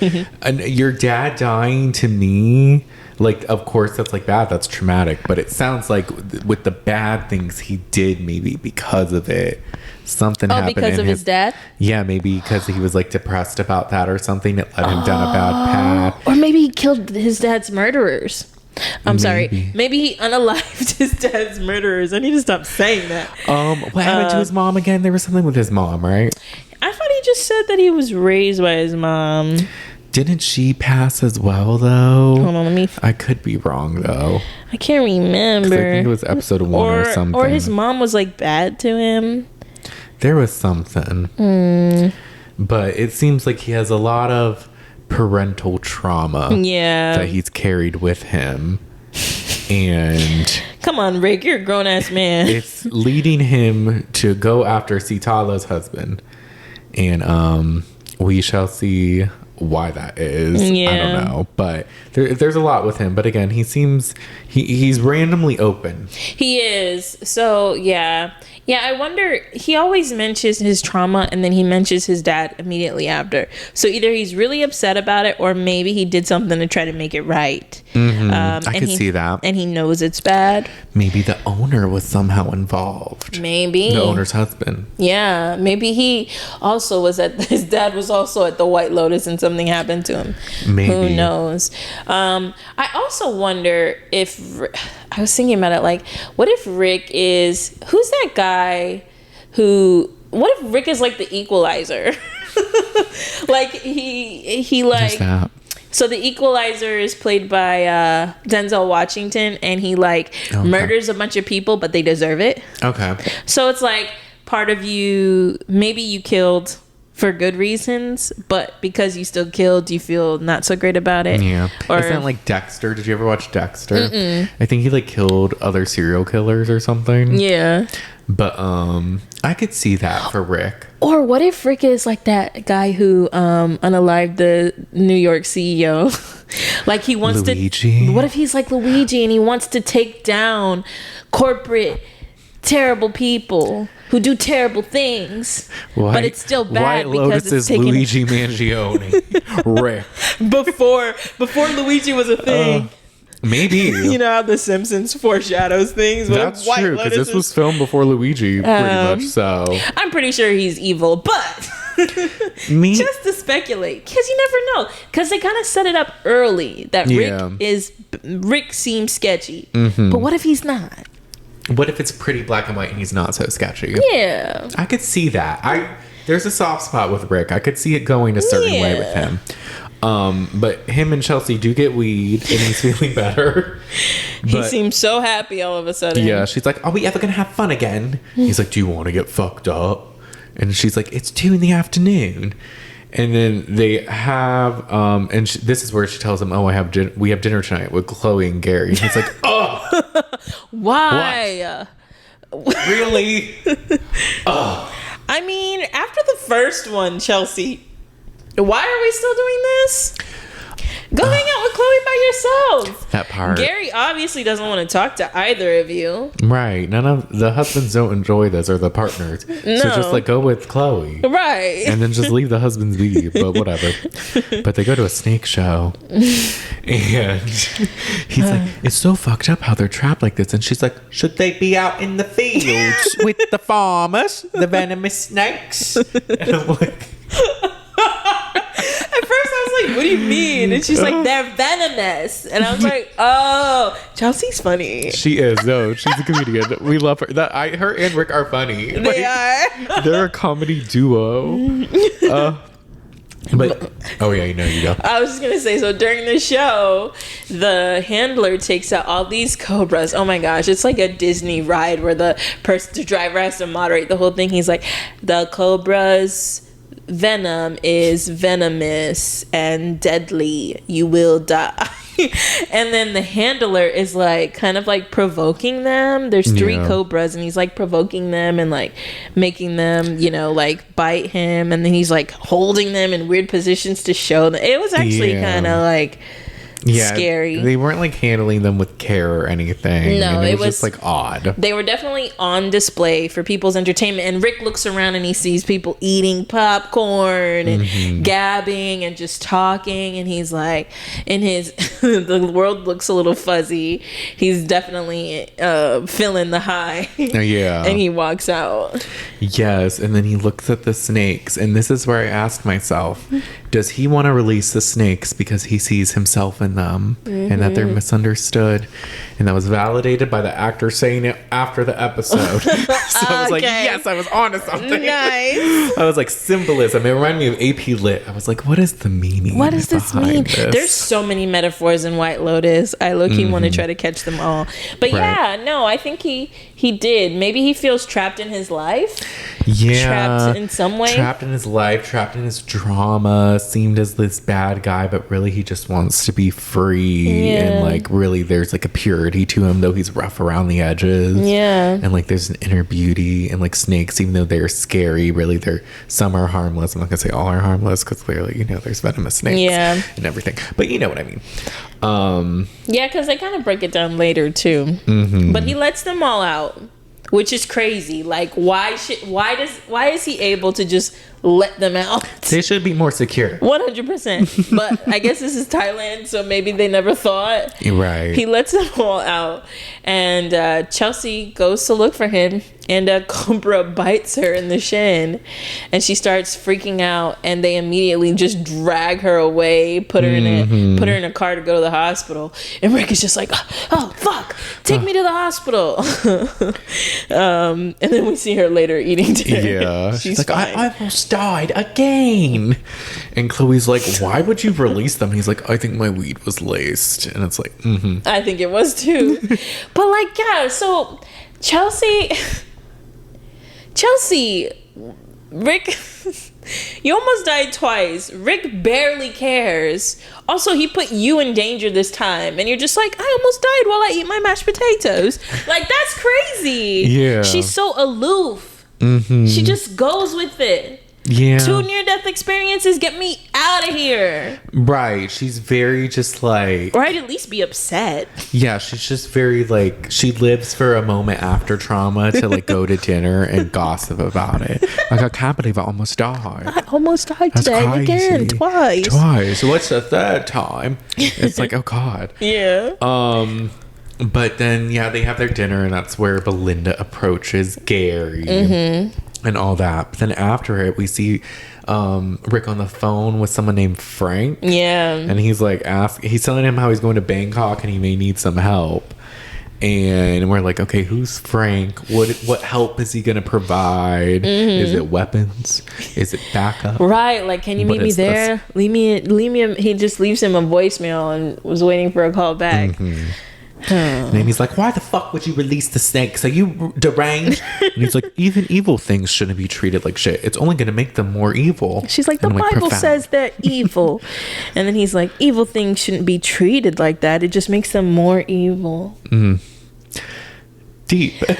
your dad dying to me, like, of course that's like bad, that's traumatic, but it sounds like with the bad things he did, maybe because of it, something happened because of his dad? Yeah, maybe because he was like depressed about that or something that led him down a bad path. Or maybe he killed his dad's murderers. I'm sorry. Maybe he unalived his dad's murderers. I need to stop saying that. What happened to his mom again? There was something with his mom, right? I thought he just said that he was raised by his mom. Didn't she pass as well, though? Hold on, I could be wrong, though. I can't remember. I think it was episode 1 or something. Or his mom was like bad to him. There was something. But it seems like he has a lot of parental trauma that he's carried with him. And come on, Rick, you're a grown-ass man. It's leading him to go after Sritala's husband. And we shall see why that is. I don't know, but there's a lot with him. But again, he seems he's randomly open. He is. So yeah, I wonder, he always mentions his trauma and then he mentions his dad immediately after. So either he's really upset about it, or maybe he did something to try to make it right. I could see that. And he knows it's bad. Maybe the owner was somehow involved. Maybe the owner's husband. Yeah, maybe he also was his dad was also at the White Lotus and something happened to him. Maybe. Who knows? I also wonder if, I was thinking about it, like, what if Rick is, who's that guy what if Rick is like the equalizer? Like he like, so the equalizer is played by Denzel Washington, and he like murders a bunch of people, but they deserve it. Okay. So it's like, part of you, maybe you killed for good reasons, but because you still killed, you feel not so great about it. Yeah. Or isn't that like Dexter? Did you ever watch Dexter? I think he like killed other serial killers or something. Yeah. But I could see that for Rick. Or what if Rick is like that guy who unalived the New York CEO? Like he wants Luigi. What if he's like Luigi and he wants to take down corporate terrible people who do terrible things, but it's still bad White Lotus is Luigi Mangione. Rick. Before Luigi was a thing. Maybe. You know how The Simpsons foreshadows things? That's true, because this was filmed before Luigi, pretty much, so. I'm pretty sure he's evil, but just to speculate, because you never know. Because they kind of set it up early that Rick seems sketchy. But what if he's not? What if it's pretty black and white and he's not so sketchy? Yeah. I could see that. There's a soft spot with Rick. I could see it going a certain way with him. But him and Chelsea do get weed and he's feeling better. He seems so happy all of a sudden. Yeah, she's like, are we ever going to have fun again? He's like, do you want to get fucked up? And she's like, it's 2 p.m. And then they have, this is where she tells him, we have dinner tonight with Chloe and Gary. And he's like, oh! Why? Really? Oh. I mean, after the first one, Chelsea, why are we still doing this? Go hang out with Chloe by yourself. That part. Gary obviously doesn't want to talk to either of you. Right. None of the husbands don't enjoy this, or the partners. No. So just like go with Chloe. Right. And then just leave the husbands be, but whatever. But they go to a snake show. And he's like, it's so fucked up how they're trapped like this. And she's like, should they be out in the fields with the farmers, the venomous snakes? And I'm like... At first I was like, what do you mean? And she's like, they're venomous. And I was like, oh, Chelsea's funny. She is. No, she's a comedian. We love her. Her and Rick are funny. They are. They're a comedy duo. But you go. I was just gonna say, so during the show, the handler takes out all these cobras. Oh my gosh, it's like a Disney ride where the driver has to moderate the whole thing. He's like, the cobras venom is venomous and deadly. You will die. And then the handler is like kind of like provoking them. There's 3 cobras and he's like provoking them and like making them, like bite him. And then he's like holding them in weird positions to show them. It was actually kind of like scary. They weren't like handling them with care or anything. No, it was just like odd. They were definitely on display for people's entertainment. And Rick looks around and he sees people eating popcorn and gabbing and just talking. And he's like, the world looks a little fuzzy. He's definitely feeling the high. Yeah. And he walks out. Yes. And then he looks at the snakes. And this is where I asked myself, does he want to release the snakes because he sees himself in them and that they're misunderstood? And that was validated by the actor saying it after the episode. So I was like, yes, I was onto something. Nice. I was like, symbolism. It reminded me of AP Lit. I was like, what is the meaning? What does this mean? This? There's so many metaphors in White Lotus. I low-key want to try to catch them all. But yeah, no, I think he did. Maybe he feels trapped in his life. Yeah. Trapped in some way. Trapped in his life, trapped in his drama, seemed as this bad guy, but really he just wants to be free. Yeah. And like really there's like a purity to him, though he's rough around the edges. Yeah. And like there's an inner beauty, and like snakes, even though they're scary, really some are harmless. I'm not gonna say all are harmless because clearly, you know, there's venomous snakes and everything. But you know what I mean. Yeah, because they kind of break it down later too. But he lets them all out, which is crazy. Like, why is he able to just let them out? They should be more secure. 100%. But I guess this is Thailand, so maybe they never thought. Right. He lets them all out, and Chelsea goes to look for him, and a cobra bites her in the shin, and she starts freaking out, and they immediately just drag her away, put her in a car to go to the hospital. And Rick is just like, oh fuck, take me to the hospital. And then we see her later eating dinner. Yeah. She's like, fine. I almost died again. And Chloe's like, why would you release them? He's like, I think my weed was laced. And it's like, I think it was too. But like, yeah, so Chelsea, Rick, you almost died twice. Rick barely cares. Also, he put you in danger this time, and you're just like, I almost died while I eat my mashed potatoes. Like, that's crazy. Yeah. She's so aloof. She just goes with it. Yeah. 2 near-death experiences, get me out of here. Right. She's very just like... Or I'd at least be upset. Yeah, she's just very like... She lives for a moment after trauma to like go to dinner and gossip about it. Like, I can't believe I almost died. I almost died That's today crazy. again, twice. What's the third time? It's like, oh God. Yeah. But then, yeah, they have their dinner, and that's where Belinda approaches Gary and all that. But then after it, we see Rick on the phone with someone named Frank. Yeah. And he's like, he's telling him how he's going to Bangkok and he may need some help. And we're like, okay, who's Frank? What help is he gonna provide? Is it weapons? Is it backup? Right, like, can you meet me there? Leave me. He just leaves him a voicemail and was waiting for a call back. And then he's like, why the fuck would you release the snakes? Are you deranged? And he's like, even evil things shouldn't be treated like shit. It's only going to make them more evil. She's like, the Bible says they're evil. And then he's like, evil things shouldn't be treated like that. It just makes them more evil. Deep. Rick,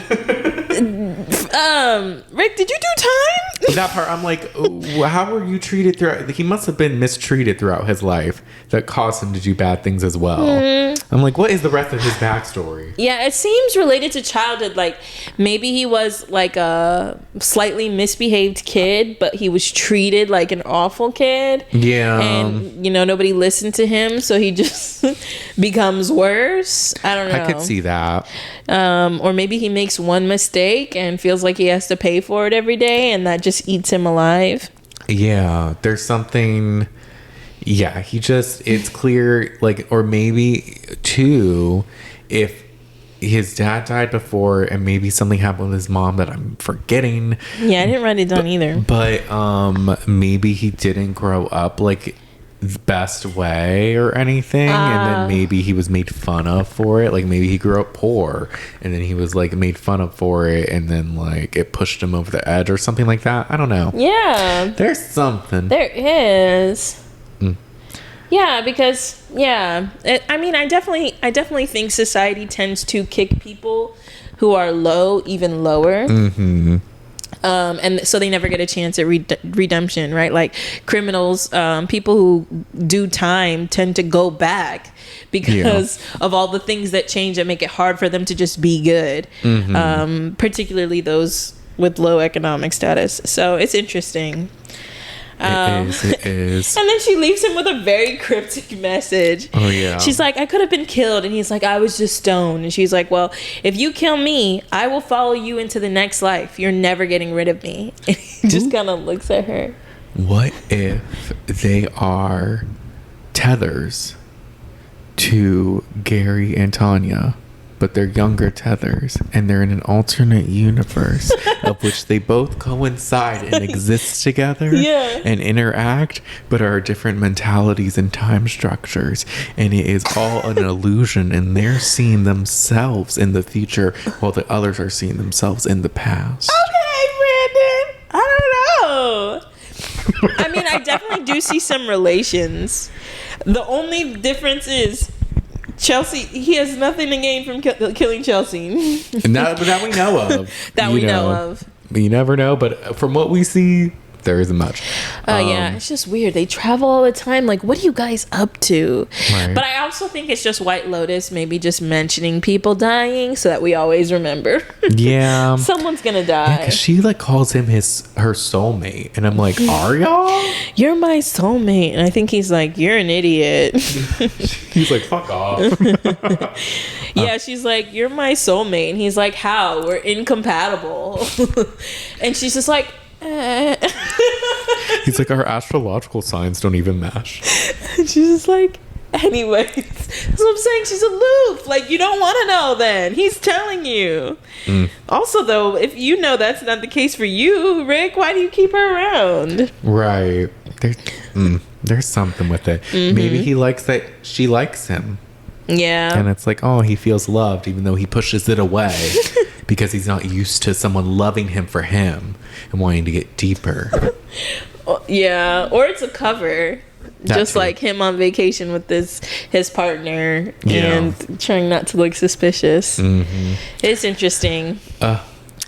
did you do time? That part, I'm like, how were you treated throughout? He must have been mistreated throughout his life that caused him to do bad things as well. I'm like, what is the rest of his backstory? Yeah, it seems related to childhood. Like, maybe he was like a slightly misbehaved kid, but he was treated like an awful kid. Yeah. And, you know, nobody listened to him, so he just becomes worse. I don't know. I could see that. Or maybe he makes one mistake and feels like he has to pay for it every day, and that just eats him alive. Yeah, there's something. Yeah, it's clear, like, or maybe too, if his dad died before and maybe something happened with his mom that I'm forgetting. Yeah, I didn't write it down either. But maybe he didn't grow up like the best way or anything, and then maybe he was made fun of for it. Like, maybe he grew up poor and then he was like made fun of for it, and then like it pushed him over the edge or something like that. I don't know. Yeah, there's something. There is. Yeah, because I definitely think society tends to kick people who are low even lower. And so they never get a chance at redemption, right? Like criminals, people who do time tend to go back because of all the things that change that make it hard for them to just be good. Particularly those with low economic status. So it's interesting. It is. And then she leaves him with a very cryptic message. Oh, yeah. She's like, I could have been killed. And he's like, I was just stoned. And she's like, well, if you kill me, I will follow you into the next life. You're never getting rid of me. And he just kind of looks at her. What if they are tethers to Gary and Tanya, but they're younger tethers, and they're in an alternate universe of which they both coincide and exist together and interact, but are different mentalities and time structures, and it is all an illusion, and they're seeing themselves in the future while the others are seeing themselves in the past. Okay, Brandon. I don't know. I mean, I definitely do see some relations. The only difference is Chelsea, he has nothing to gain from killing Chelsea. that we know of. That we know of. You never know, but from what we see, there isn't much. Yeah, it's just weird. They travel all the time. Like, what are you guys up to? Right. But I also think it's just White Lotus maybe just mentioning people dying so that we always remember. Yeah. Someone's gonna die. Yeah, 'cause she like calls him her soulmate, and I'm like, are y'all? You're my soulmate. And I think he's like, you're an idiot. He's like, fuck off. Yeah, she's like, you're my soulmate. And he's like, how? We're incompatible. And she's just like, He's like, our astrological signs don't even match. And she's just like, anyways, that's what I'm saying. She's aloof. Like, you don't want to know then. He's telling you. Also, though, if you know that's not the case for you, Rick, why do you keep her around? Right. There's something with it. Maybe he likes that she likes him. Yeah. And it's like, oh, he feels loved even though he pushes it away because he's not used to someone loving him for him and wanting to get deeper. Yeah. Or it's a cover. Just too. like him on vacation with his partner and trying not to look suspicious. It's interesting.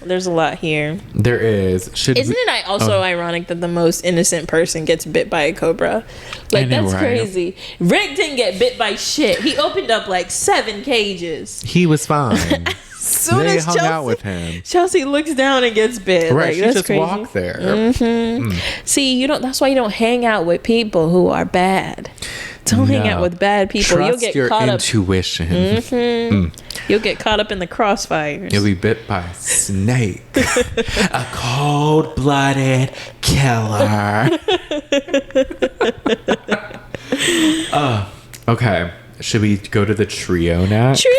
There's a lot here. There is. Isn't it also ironic that the most innocent person gets bit by a cobra? Like, that's crazy. Rick didn't get bit by shit. He opened up like 7 cages. He was fine. Soon they as hung out with him. Chelsea looks down and gets bit. Right, like, she that's just crazy. walked there. See, you don't. That's why you don't hang out with people who are bad. Don't hang out with bad people. Trust You'll get your caught intuition. You'll get caught up in the crossfires. You'll be bit by a snake. A cold-blooded killer. Okay. Should we go to the trio next? Trio.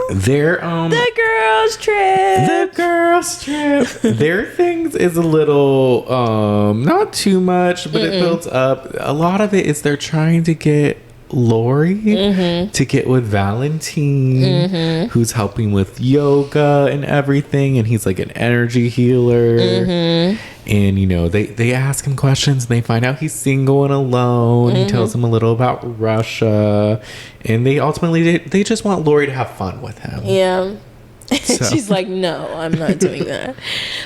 Their The girls trip. The girls trip. Their things is a little not too much, but it builds up. A lot of it is they're trying to get Lori to get with Valentine, who's helping with yoga and everything, and he's like an energy healer. And you know, they ask him questions and they find out he's single and alone. He tells them a little about Russia, and they ultimately they just want Lori to have fun with him. Yeah. She's like, no, I'm not doing that.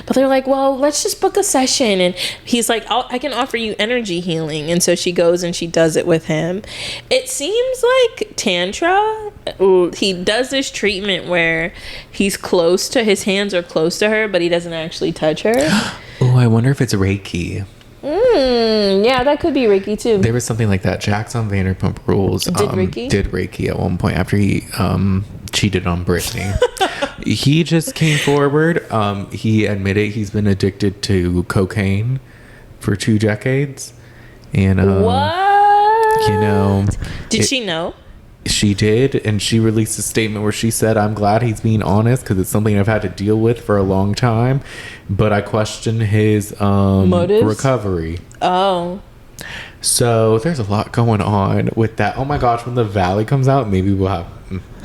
But they're like, well, let's just book a session. And he's like, I can offer you energy healing. And so she goes and she does it with him. It seems like Tantra, he does this treatment where his hands are close to her, but he doesn't actually touch her. Oh, I wonder if it's Reiki. Yeah, that could be Reiki too. There was something like that. Jackson Vanderpump Rules did Reiki at one point after he cheated on Brittany. He just came forward. He admitted he's been addicted to cocaine for 2 decades. And what? You know, did she know? She did, and she released a statement where she said, I'm glad he's being honest because it's something I've had to deal with for a long time, but I question his motives? Recovery. Oh. So there's a lot going on with that. Oh my gosh, when the Valley comes out, maybe we'll have...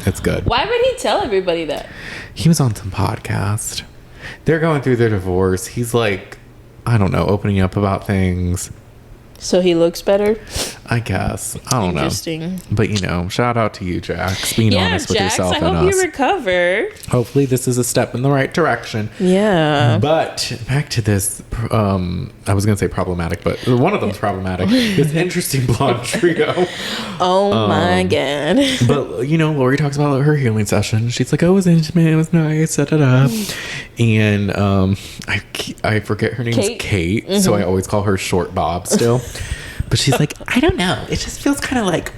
It's good. Why would he tell everybody that? He was on some podcast. They're going through their divorce. He's like, I don't know, opening up about things. So he looks better? I guess. I don't know. Interesting. But, you know, shout out to you, Jax. Being honest with yourself and us. I hope you recover. Hopefully this is a step in the right direction. Yeah. But back to this, I was going to say problematic, but one of them's problematic. This interesting blonde trio. Oh my God. But, you know, Lori talks about her healing session. She's like, oh, it was intimate. It was nice. Da, da, da. And I forget her name's Kate. So I always call her Short Bob still. But she's like, I don't know. It just feels kind of like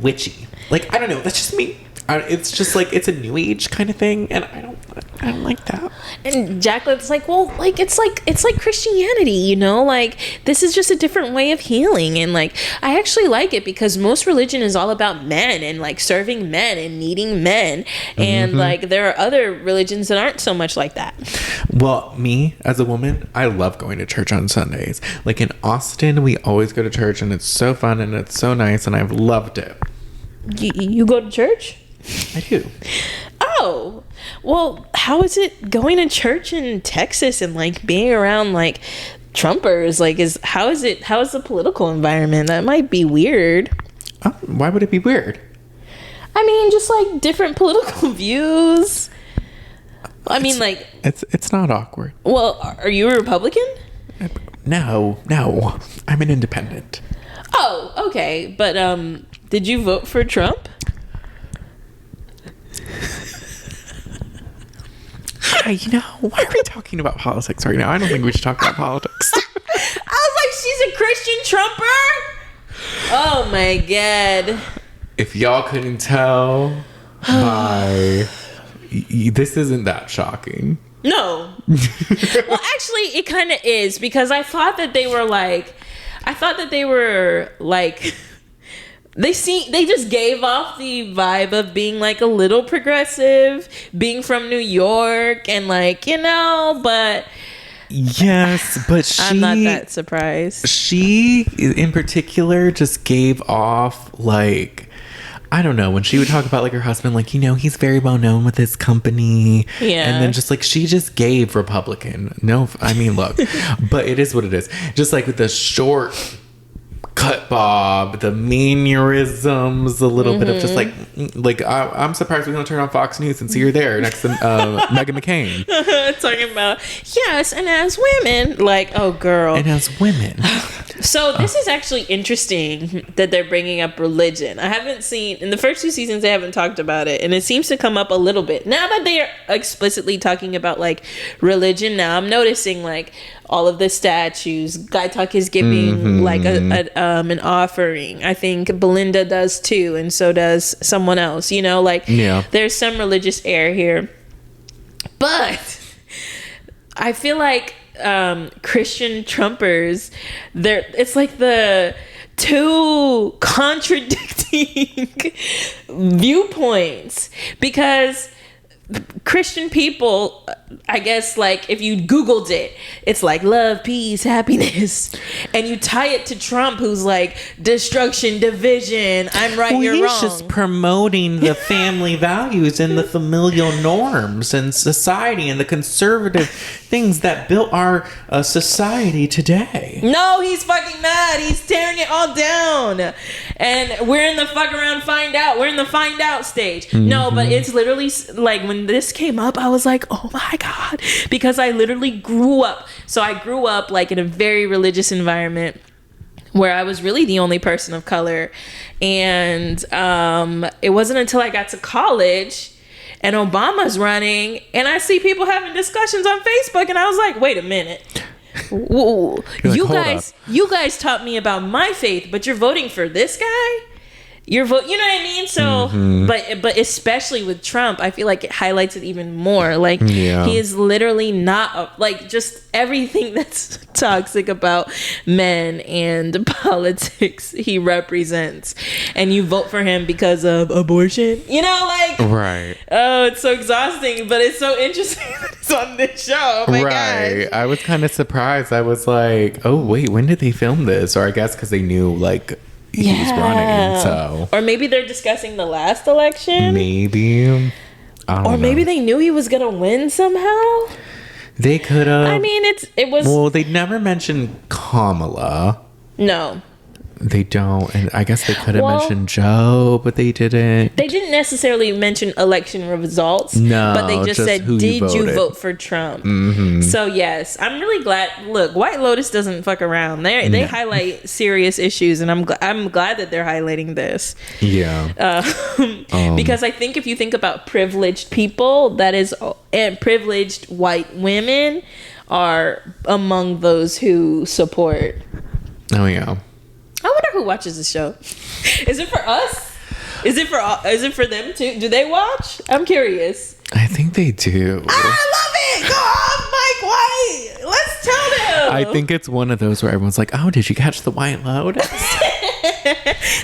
witchy. Like, I don't know. That's just me. It's just like, it's a new age kind of thing. And I don't like that. And Jacqueline's like, well, like it's like Christianity, you know, like this is just a different way of healing. And like I actually like it because most religion is all about men and like serving men and needing men. And like there are other religions that aren't so much like that. Well, me as a woman, I love going to church on Sundays. Like in Austin, we always go to church and it's so fun and it's so nice and I've loved it. You go to church? I do. Oh, well, how is it going to church in Texas and like being around like Trumpers? Like, how is the political environment? That might be weird. Oh, why would it be weird? I mean, just like different political views. I mean, like it's not awkward. Well, are you a Republican? No, I'm an independent. Oh, okay, but did you vote for Trump? You know, why are we talking about politics right now? I don't think we should talk about politics. I was like, she's a Christian Trumper? Oh my God. If y'all couldn't tell this isn't that shocking. No. Well, actually, it kind of is because I thought that they were like, they just gave off the vibe of being like a little progressive, being from New York, and like, you know, but yes, but I'm not that surprised. She in particular just gave off like, I don't know, when she would talk about like her husband, like, you know, he's very well known with his company. Yeah. And then just like, she just gave Republican. No, I mean, look, but it is what it is. Just like with the short cut bob, the mannerisms, a little bit of just like I'm surprised we don't turn on Fox News and see her there next to Meghan McCain. Talking about, yes, and as women, like, oh girl. And as women. So this is actually interesting that they're bringing up religion. I haven't seen, in the first 2 seasons, they haven't talked about it. And it seems to come up a little bit. Now that they are explicitly talking about like religion, now I'm noticing like all of the statues. Gaitok is giving like an offering. I think Belinda does too. And so does someone else, you know, like there's some religious air here. But I feel like Christian Trumpers, it's like the two contradicting viewpoints, because Christian people, I guess, like if you Googled it, it's like love, peace, happiness, and you tie it to Trump, who's like destruction, division, I'm right, you're wrong. He's just promoting the family values and the familial norms and society and the conservative things that built our society today. No, he's fucking mad. He's tearing it all down, and we're in the fuck around, find out. We're in the find out stage. No, but it's literally like when this came up, I was like, oh my God, because I literally grew up. So I grew up like in a very religious environment where I was really the only person of color. And it wasn't until I got to college and Obama's running and I see people having discussions on Facebook, and I was like, wait a minute. Like, you guys taught me about my faith, but you're voting for this guy? You know what I mean? So, but especially with Trump, I feel like it highlights it even more. Like, he is literally not like just everything that's toxic about men and politics he represents. And you vote for him because of abortion, you know, like, right? Oh, it's so exhausting, but it's so interesting that it's on this show. Oh my gosh. I was kind of surprised. I was like, oh wait, when did they film this? Or I guess because they knew like he was running, so. Or maybe they're discussing the last election. Maybe. I don't know. Maybe they knew he was gonna win somehow. They could have. I mean, it was. Well, they never mentioned Kamala. No. They don't, and I guess they could have mentioned Joe, but they didn't. They didn't necessarily mention election results. No, but they just said, "Did you vote for Trump?" So yes, I'm really glad. Look, White Lotus doesn't fuck around. They highlight serious issues, and I'm glad that they're highlighting this. Yeah, because I think if you think about privileged people, and privileged white women are among those who support. Oh yeah. I wonder who watches the show. Is it for us? Is it for them too? Do they watch? I'm curious. I think they do. I love it. Go off, Mike White. Let's tell them. I think it's one of those where everyone's like, "Oh, did you catch the White Lotus?"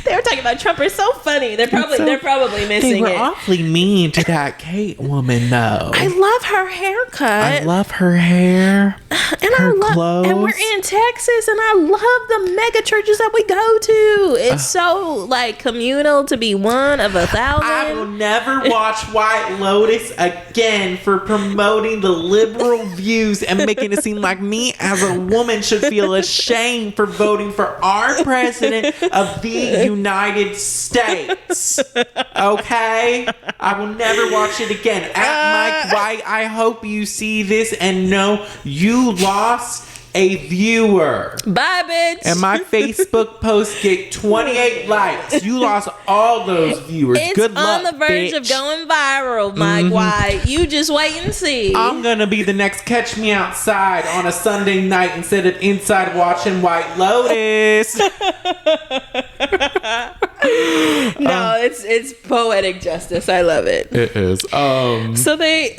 They were talking about Trump. It's so funny. They're probably missing They were it. awfully mean to that Kate woman, though. I love her haircut. I love her hair. And her I love, clothes. and we're in Texas, and I love the mega churches that we go to. It's so like communal to be one of 1,000. I will never watch White Lotus again for promoting the liberal views and making it seem like me as a woman should feel ashamed for voting for our president of the United States. Okay? I will never watch it again. At Mike White, I hope you see this and know you lost a viewer. Bye, bitch. And my Facebook post get 28 likes. You lost all those viewers. It's Good luck, on the verge bitch. of going viral, Mike White. You just wait and see. I'm gonna be the next Catch Me Outside on a Sunday night instead of inside watching White Lotus. No, it's poetic justice. I love it. It is. So they,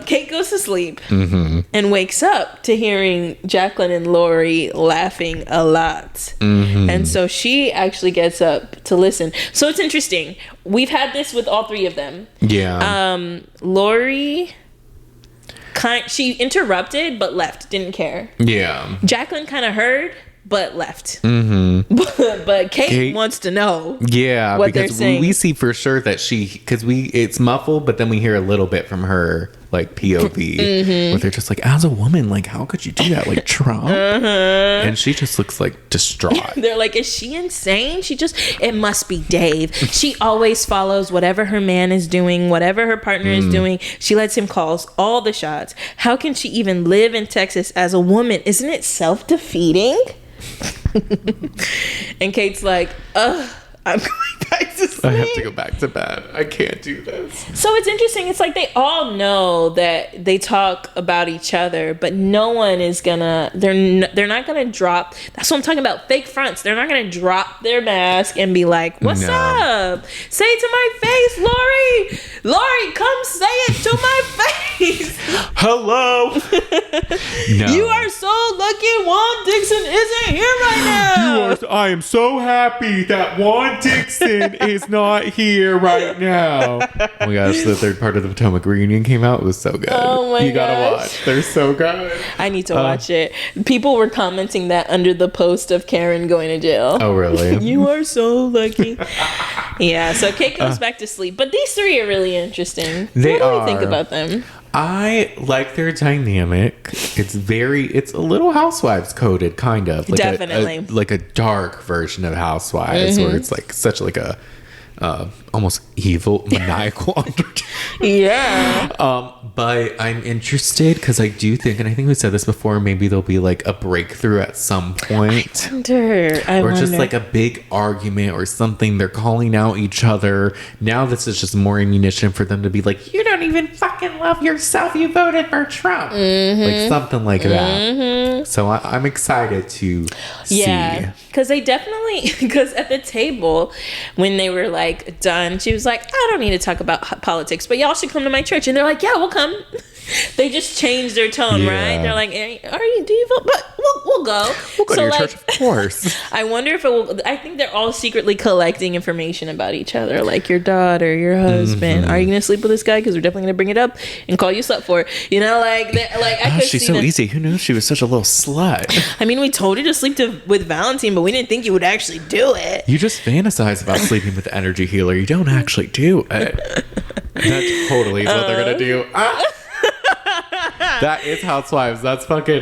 Kate goes to sleep and wakes up to hearing Jacqueline and Lori laughing a lot. And so she actually gets up to listen. So it's interesting. We've had this with all three of them. Yeah. Lori, she interrupted but left. Didn't care. Yeah. Jacqueline kind of heard but left. But Kate wants to know. Yeah, what they're because saying. we see for sure that it's muffled, but then we hear a little bit from her like POV where they're just like, as a woman, like how could you do that, like Trump? And she just looks like distraught. They're like, is she insane? It must be Dave. She always follows whatever her man is doing, whatever her partner is doing. She lets him call all the shots. How can she even live in Texas as a woman? Isn't it self-defeating? And Kate's like, ugh, I'm going back to sleep. I have to go back to bed. I can't do this. So it's interesting. It's like they all know that they talk about each other, but no one is gonna. They're not gonna drop. That's what I'm talking about. Fake fronts. They're not gonna drop their mask and be like, "What's up? Say it to my face, Lori. Lori, come say it to my face. Hello. No. You are so lucky Juan Dixon isn't here right now. I am so happy that Juan Dixon is not here right now. Oh my gosh, the third part of the Potomac reunion came out. It was so good. Oh my You gotta gosh. watch. They're so good. I need to watch it. People were commenting that under the post of Karen going to jail. Oh really? You are so lucky. Yeah, so Kate goes back to sleep. But these three are really interesting. They what do you are. think about them? I like their dynamic. It's a little Housewives coded, kind of. Like Definitely. like a dark version of Housewives, where it's like such like a almost evil, maniacal undertone. Yeah. But I'm interested because I do think, and I think we said this before, maybe there'll be like a breakthrough at some point. I Or just wonder. like a big argument or something. They're calling out each other. Now this is just more ammunition for them to be like, you don't even fucking love yourself. You voted for Trump. Like something like that. So I'm excited to see. Because they definitely, because at the table, when they were like done, she was like, I don't need to talk about politics, but y'all should come to my church. And they're like, yeah, we'll come. They just changed their tone, right? They're like, do you vote? But we'll go. We'll go to your church, of course. I wonder if it will. I think they're all secretly collecting information about each other, like your daughter, your husband. Are you gonna sleep with this guy? Because we're definitely gonna bring it up and call you slut for it. You know, like I could She's see so them. easy. Who knew she was such a little slut? I mean, we told you to sleep with Valentine, but we didn't think you would actually do it. You just fantasize about sleeping with the energy healer. You don't actually do it. That totally is what they're gonna do. That is Housewives. That's fucking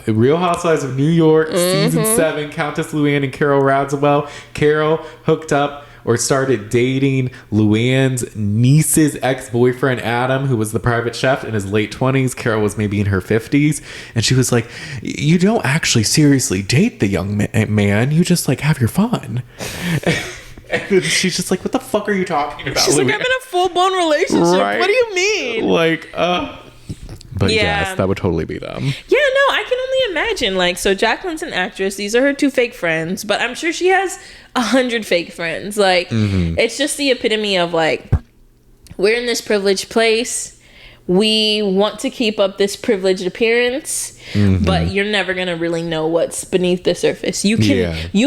Real Housewives of New York, season 7. Countess Luann and Carol Radswell. Carol hooked up or started dating Luann's niece's ex-boyfriend Adam, who was the private chef in his late 20s. Carol was maybe in her 50s, and she was like, you don't actually seriously date the young man. You just like have your fun. And then she's just like, what the fuck are you talking about? She's like, I'm in a full-blown relationship. Right. What do you mean? Like, but yes, that would totally be them. Yeah, no, I can only imagine. Like, so Jacqueline's an actress. These are her 2 fake friends, but I'm sure she has 100 fake friends. Like, it's just the epitome of like, we're in this privileged place we want to keep up this privileged appearance, but you're never gonna really know what's beneath the surface. You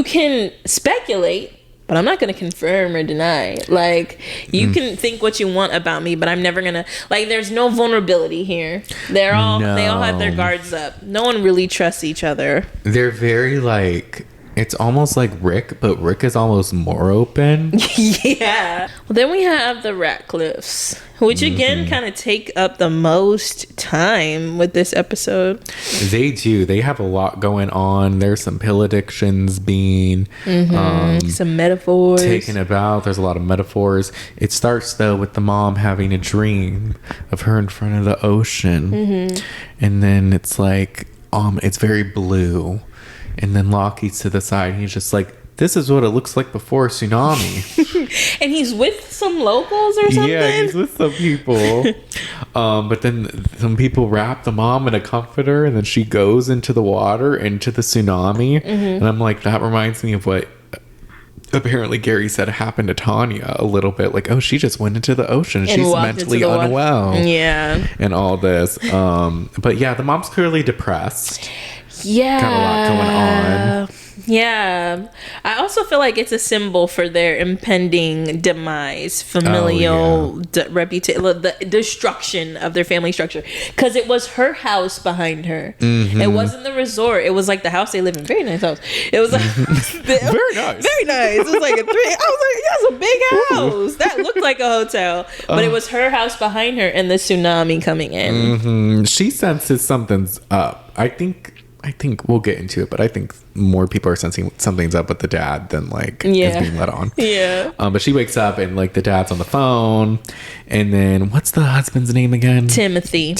can speculate, but I'm not gonna confirm or deny. Like, you can think what you want about me, but I'm never gonna, like, there's no vulnerability here. They all have their guards up. No one really trusts each other. They're very like, it's almost like Rick, but Rick is almost more open. Yeah. Well, then we have the Ratliffs, which again kind of take up the most time with this episode. They do. They have a lot going on. There's some pill addictions being some metaphors taken about. There's a lot of metaphors. It starts though with the mom having a dream of her in front of the ocean, and then it's like it's very blue. And then Lockie's to the side. And he's just like, this is what it looks like before a tsunami. And he's with some locals or something? Yeah, he's with some people. But then some people wrap the mom in a comforter. And then she goes into the water, into the tsunami. And I'm like, that reminds me of what apparently Gary said happened to Tanya a little bit. Like, oh, she just went into the ocean. She's mentally unwell. Yeah. And all this. But yeah, the mom's clearly depressed. Yeah. Got a lot going on. Yeah. I also feel like it's a symbol for their impending demise, familial reputation, the destruction of their family structure. Because it was her house behind her. It wasn't the resort. It was like the house they live in. Very nice house. It was like very nice. Very nice. It was like a three. I was like, that's a big house. That looked like a hotel. But it was her house behind her and the tsunami coming in. She senses something's up. I think we'll get into it, but I think more people are sensing something's up with the dad than like is being let on. Yeah. But she wakes up and like the dad's on the phone, and then what's the husband's name again? Timothy.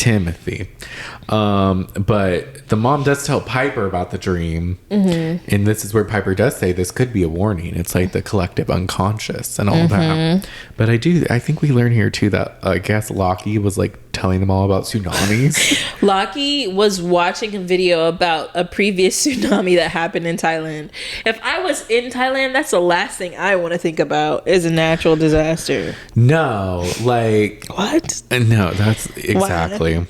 But the mom does tell Piper about the dream, and this is where Piper does say this could be a warning. It's like the collective unconscious and all that. But I think we learn here too that I guess Lockie was like telling them all about tsunamis. Lockie was watching a video about a previous tsunami that happened in Thailand. If I was in Thailand, that's the last thing I want to think about is a natural disaster. No, like what? No, that's exactly. What?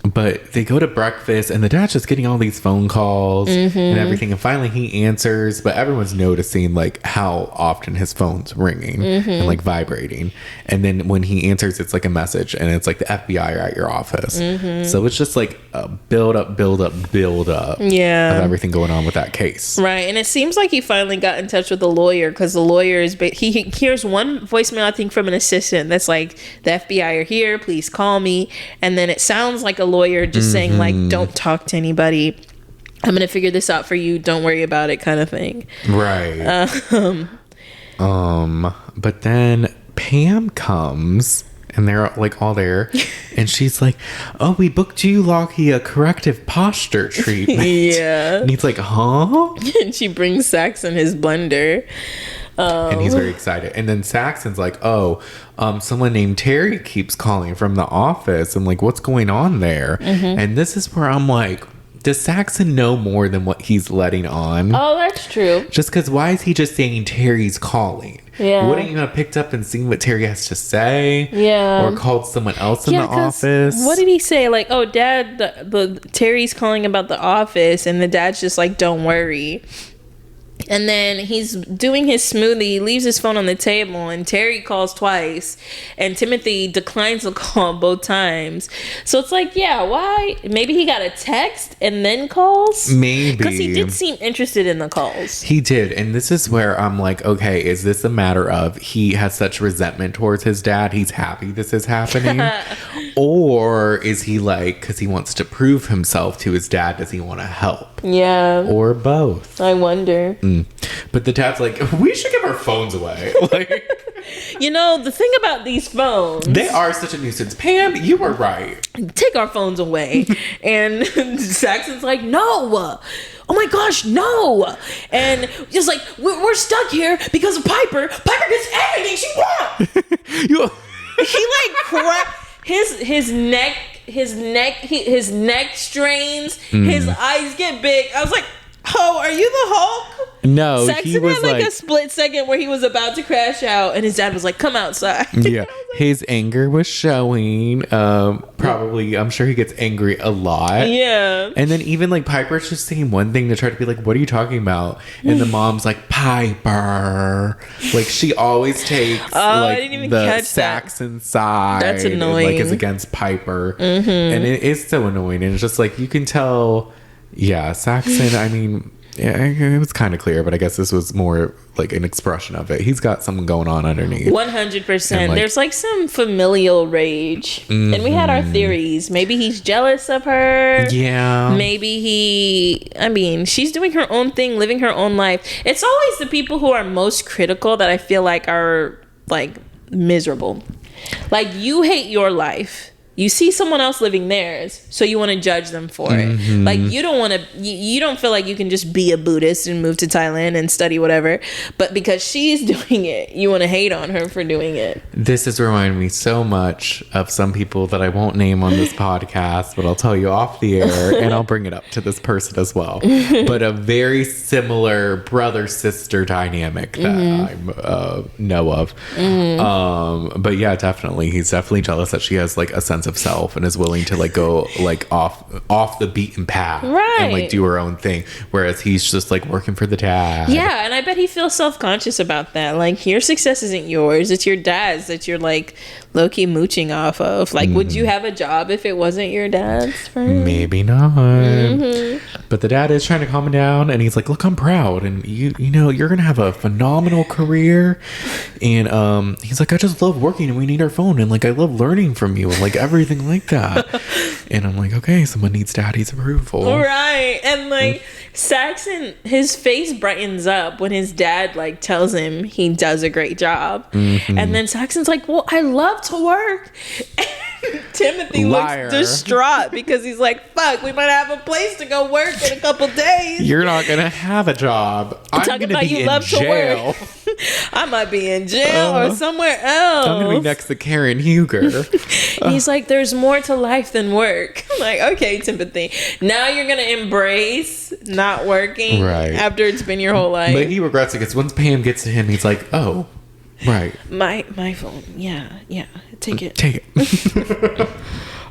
But they go to breakfast and the dad's just getting all these phone calls and everything. And finally he answers, but everyone's noticing like how often his phone's ringing and like vibrating. And then when he answers, it's like a message and it's like the FBI are at your office. So it's just like a build up of everything going on with that case. Right. And it seems like he finally got in touch with the lawyer because the lawyer is, he hears one voicemail, I think, from an assistant that's like, the FBI are here, please call me. And then it sounds like a lawyer just saying like, don't talk to anybody, I'm gonna figure this out for you, don't worry about it, kind of thing. Right. But then Pam comes and they're like all there and she's like, oh, we booked you, Lockie, a corrective posture treatment. And he's like, huh? And she brings Saxon his blender. And he's very excited. And then Saxon's like, oh, someone named Terry keeps calling from the office. And like, what's going on there? And this is where I'm like, does Saxon know more than what he's letting on? Oh, that's true. Just because why is he just saying Terry's calling? Yeah. Wouldn't you have picked up and seen what Terry has to say? Yeah. Or called someone else in the office? What did he say? Like, oh, Dad, the Terry's calling about the office. And the dad's just like, don't worry. And then he's doing his smoothie, leaves his phone on the table, and Terry calls twice, and Timothy declines the call both times. So it's like, yeah, why? Maybe he got a text and then calls? Maybe. Because he did seem interested in the calls. He did. And this is where I'm like, okay, is this a matter of he has such resentment towards his dad, he's happy this is happening? Or is he like, because he wants to prove himself to his dad, does he want to help? Yeah. Or both? I wonder. But the dad's like, we should give our phones away. Like, you know, the thing about these phones, they are such a nuisance. Pam, you were right. Take our phones away. And Saxon's like, no. Oh my gosh, no. And just like, we're stuck here because of Piper. Piper gets everything she wants. He like cracked his neck strains, his eyes get big. I was like, oh, are you the Hulk? No, Saxon he was had like a split second where he was about to crash out, and his dad was like, "Come outside." Yeah, his anger was showing. Probably, I'm sure he gets angry a lot. Yeah. And then even like Piper's just saying one thing to try to be like, "What are you talking about?" And the mom's like, "Piper," like she always takes I didn't even the catch Saxon side. That's and, annoying. like is against Piper, and it is so annoying. And it's just like you can tell. Yeah, Saxon. I mean. Yeah, it was kind of clear, but I guess this was more like an expression of it. He's got something going on underneath. 100%. There's like some familial rage. And we had our theories. Maybe he's jealous of her. Yeah. Maybe she's doing her own thing, living her own life. It's always the people who are most critical that I feel like are like miserable. Like you hate your life. You see someone else living theirs, so you want to judge them for it. Like you don't want to, you don't feel like you can just be a Buddhist and move to Thailand and study whatever. But because she's doing it, you want to hate on her for doing it. This has reminded me so much of some people that I won't name on this podcast, but I'll tell you off the air, and I'll bring it up to this person as well. But a very similar brother-sister dynamic that I know of. But yeah, definitely, he's definitely jealous that she has like a sense of self and is willing to like go like off the beaten path, right, and like do her own thing, whereas he's just like working for the dad. Yeah, and I bet he feels self-conscious about that. Like your success isn't yours, it's your dad's that you're like low-key mooching off of. Like would you have a job if it wasn't your dad's friend? Maybe not. But the dad is trying to calm him down, and he's like, look, I'm proud, and you know you're gonna have a phenomenal career. And he's like, I just love working, and we need our phone, and like I love learning from you, and like everything like that. And I'm like, okay, someone needs daddy's approval, right? And like Saxon, his face brightens up when his dad like tells him he does a great job. And then Saxon's like, well, I love to work. And Timothy looks distraught because he's like, fuck, we might have a place to go work in a couple days. You're not gonna have a job. I'm talking gonna about be you in love jail. to work. I might be in jail or somewhere else. I'm gonna be next to Karen Huger. He's like, there's more to life than work. I'm like, okay, Timothy. Now you're gonna embrace not working after it's been your whole life. But he regrets it because once Pam gets to him, he's like, oh, right. My phone. Yeah. Take it.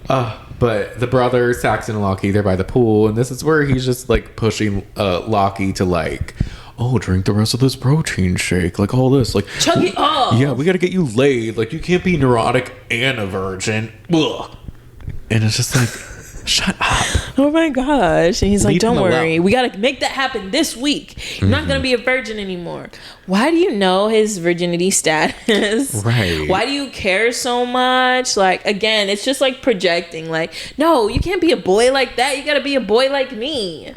But the brothers, Saxon and Lockie, they're by the pool, and this is where he's just like pushing Lockie to like, oh, drink the rest of this protein shake, like all this, like chug it off. Yeah, we gotta get you laid. Like you can't be neurotic and a virgin. Ugh. And it's just like, shut up. Oh my gosh. And he's like, don't worry, well. we gotta make that happen this week. You're not gonna be a virgin anymore. Why do you know his virginity status? Right. Why do you care so much? Like, again, it's just like projecting. Like, no, you can't be a boy like that. You gotta be a boy like me.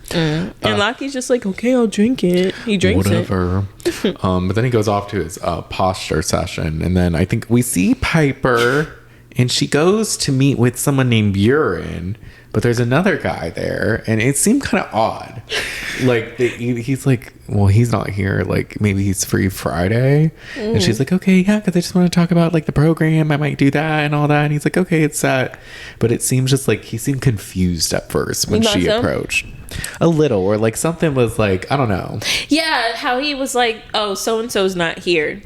And Lockie's just like, okay, I'll drink it. He drinks whatever. But then he goes off to his posture session, and then I think we see Piper, and she goes to meet with someone named Buren, but there's another guy there, and it seemed kind of odd. Like he's like, well, he's not here. Like maybe he's free Friday, and she's like, okay, yeah, because I just want to talk about like the program. I might do that and all that. And he's like, okay, it's set. But it seems just like he seemed confused at first when she approached. A little, or like something was like, I don't know. Yeah, how he was like, oh, so and so's not here.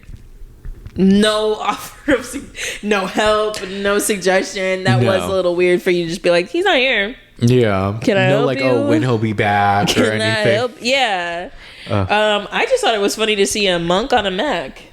No offer of no help, no suggestion. That was a little weird for you to just be like, he's not here. Yeah. Can I help you? Oh, when he'll be back or anything. I help? Yeah. I just thought it was funny to see a monk on a Mac.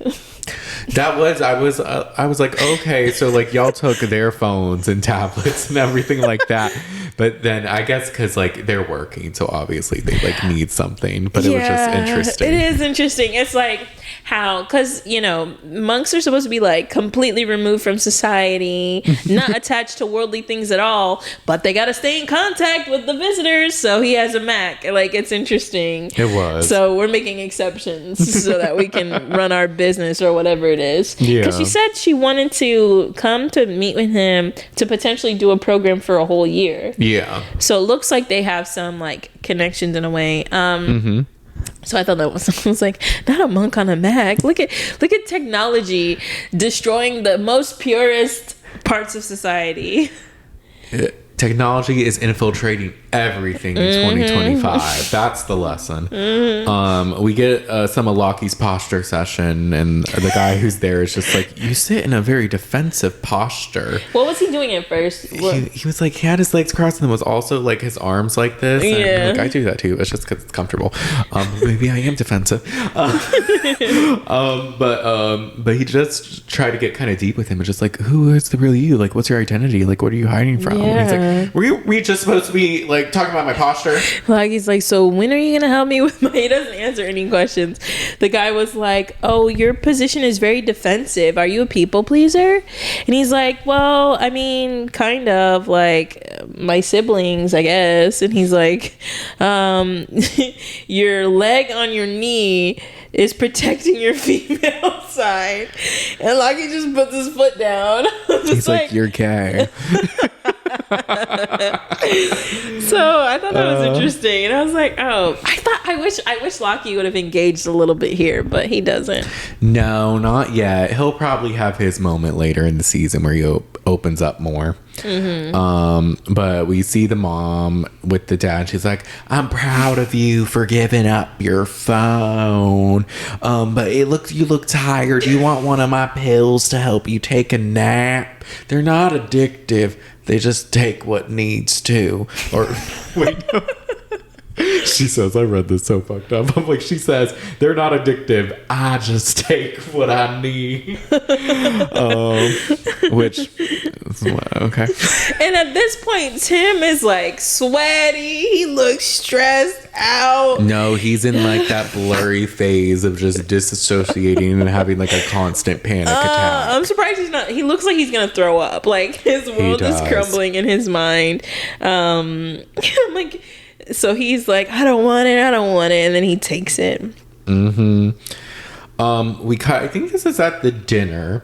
That was, I was like, okay, so like y'all took their phones and tablets and everything like that. But then I guess because like they're working, so obviously they like need something. But it was just interesting. It is interesting. It's like how, because you know, monks are supposed to be like completely removed from society, not attached to worldly things at all, but they got to stay in contact with the visitors. So he has a Mac. Like, it's interesting. It was. So we're making exceptions so that we can run our business or whatever it is. Yeah. Because she said she wanted to come to meet with him to potentially do a program for a whole year. Yeah. So it looks like they have some like connections in a way. So I thought that was like, not a monk on a Mac. Look at technology destroying the most purest parts of society. technology is infiltrating everything in 2025. That's the lesson. We get some of Loki's posture session, and the guy who's there is just like, you sit in a very defensive posture. What was he doing at first? He was like, he had his legs crossed and was also like his arms like this. And I'm like, I do that too. It's just because it's comfortable. Maybe I am defensive. But he just tried to get kind of deep with him and just like, who is the real you? Like, what's your identity? Like, what are you hiding from? And he's like, were we just supposed to be like talking about my posture? Like, he's like, so when are you gonna help me with my... He doesn't answer any questions. The guy was like, oh, your position is very defensive. Are you a people pleaser? And he's like, well, I mean, kind of, like my siblings, I guess. And he's like, your leg on your knee is protecting your female side. And like, he just puts his foot down. He's like, you're gay. So I thought that was interesting, and I was like, oh, I wish Loki would have engaged a little bit here, but he doesn't. No, not yet. He'll probably have his moment later in the season where he opens up more. But we see the mom with the dad. She's like, I'm proud of you for giving up your phone, but you look tired. You want one of my pills to help you take a nap? They're not addictive. They just take what needs to. Or wait, no. She says, I read this so fucked up. I'm like, she says, they're not addictive. I just take what I need. Which, okay. And at this point, Tim is like sweaty. He looks stressed out. No, he's in like that blurry phase of just disassociating and having like a constant panic attack. I'm surprised he's not. He looks like he's gonna throw up. Like, his world is crumbling in his mind. I'm like, so he's like, I don't want it, and then he takes it. I think this is at the dinner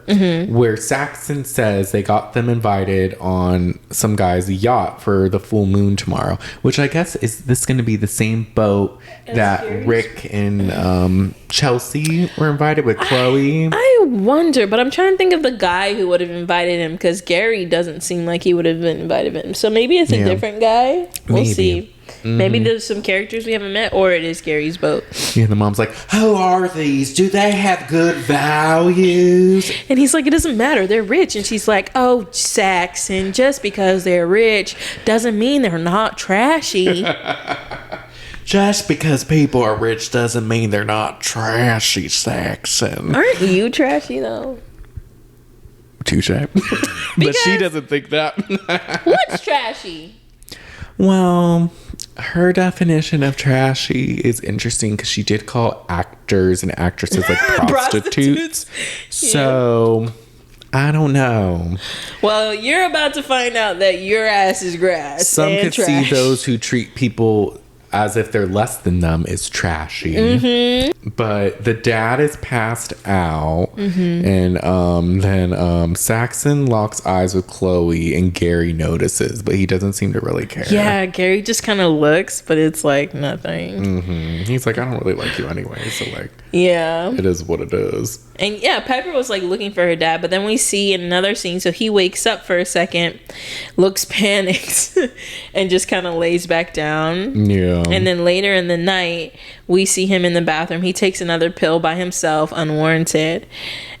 where Saxon says they got them invited on some guy's yacht for the full moon tomorrow, which I guess is this going to be the same boat that Rick and Chelsea were invited with Chloe. I wonder, but I'm trying to think of the guy who would have invited him, because Gary doesn't seem like he would have invited him. So maybe it's a different guy. We'll see. Maybe there's some characters we haven't met, or it is Gary's boat. Yeah, the mom's like, who are these? Do they have good values? And he's like, it doesn't matter. They're rich. And she's like, oh, Saxon, just because they're rich doesn't mean they're not trashy. Just because people are rich doesn't mean they're not trashy, Saxon. Aren't you trashy, though? Touche. But she doesn't think that. What's trashy? Well, her definition of trashy is interesting because she did call actors and actresses like prostitutes. So, I don't know. Well, you're about to find out that your ass is grass. Some could see those who treat people as if they're less than them is trashy. But the dad is passed out, and then Saxon locks eyes with Chloe, and Gary notices, but he doesn't seem to really care. Yeah, Gary just kind of looks, but it's like nothing. He's like, I don't really like you anyway, so like, yeah, it is what it is. And yeah, Pepper was like looking for her dad, but then we see in another scene, so he wakes up for a second, looks panicked, and just kind of lays back down. Yeah. And then later in the night, we see him in the bathroom. He takes another pill by himself, unwarranted.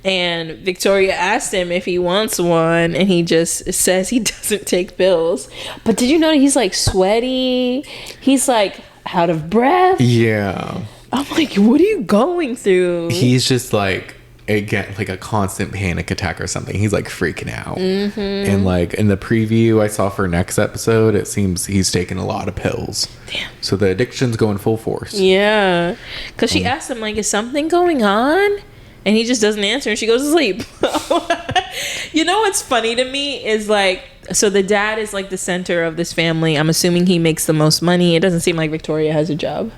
And Victoria asked him if he wants one, and he just says he doesn't take pills. But did you know he's like sweaty? He's like out of breath. Yeah. I'm like, what are you going through? He's just like, again, like a constant panic attack or something. He's like freaking out. And like in the preview I saw for next episode, it seems he's taking a lot of pills. Damn. So the addiction's going full force. Yeah. Because she asked him, like, is something going on? And he just doesn't answer, and she goes to sleep. You know what's funny to me is like, so the dad is like the center of this family. I'm assuming he makes the most money. It doesn't seem like Victoria has a job.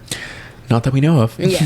Not that we know of. Yeah.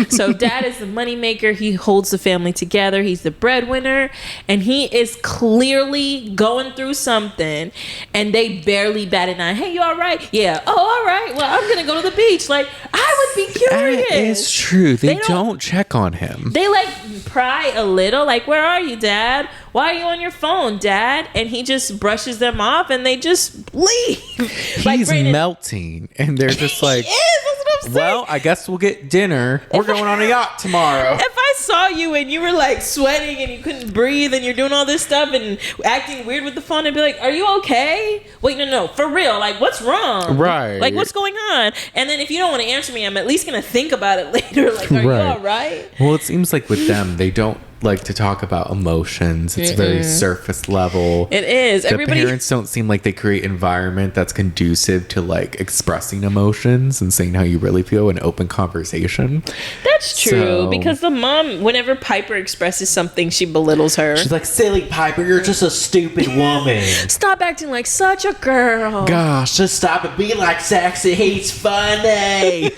So dad is the moneymaker. He holds the family together. He's the breadwinner. And he is clearly going through something. And they barely bat an eye. Hey, you all right? Yeah. Oh, all right. Well, I'm going to go to the beach. Like, I would be curious. That is true. They don't check on him. They like pry a little. Like, where are you, Dad? why are you on your phone, Dad? And he just brushes them off and they just leave. He's melting. And they're just like, he is, that's what I'm saying. Well, I guess we'll get dinner. We're going on a yacht tomorrow. If I saw you and you were like sweating and you couldn't breathe and you're doing all this stuff and acting weird with the phone, I'd be like, are you okay? Wait, no, for real. Like, what's wrong? Right. Like, what's going on? And then if you don't want to answer me, I'm at least going to think about it later. Like, are you all right? Well, it seems like with them, they don't like to talk about emotions. It's very surface level. It is. The parents don't seem like they create environment that's conducive to like expressing emotions and saying how you really feel in open conversation. That's true, because the mom, whenever Piper expresses something, she belittles her. She's like, silly Piper, you're just a stupid woman. Stop acting like such a girl. Gosh, just stop and be like sexy. He's funny.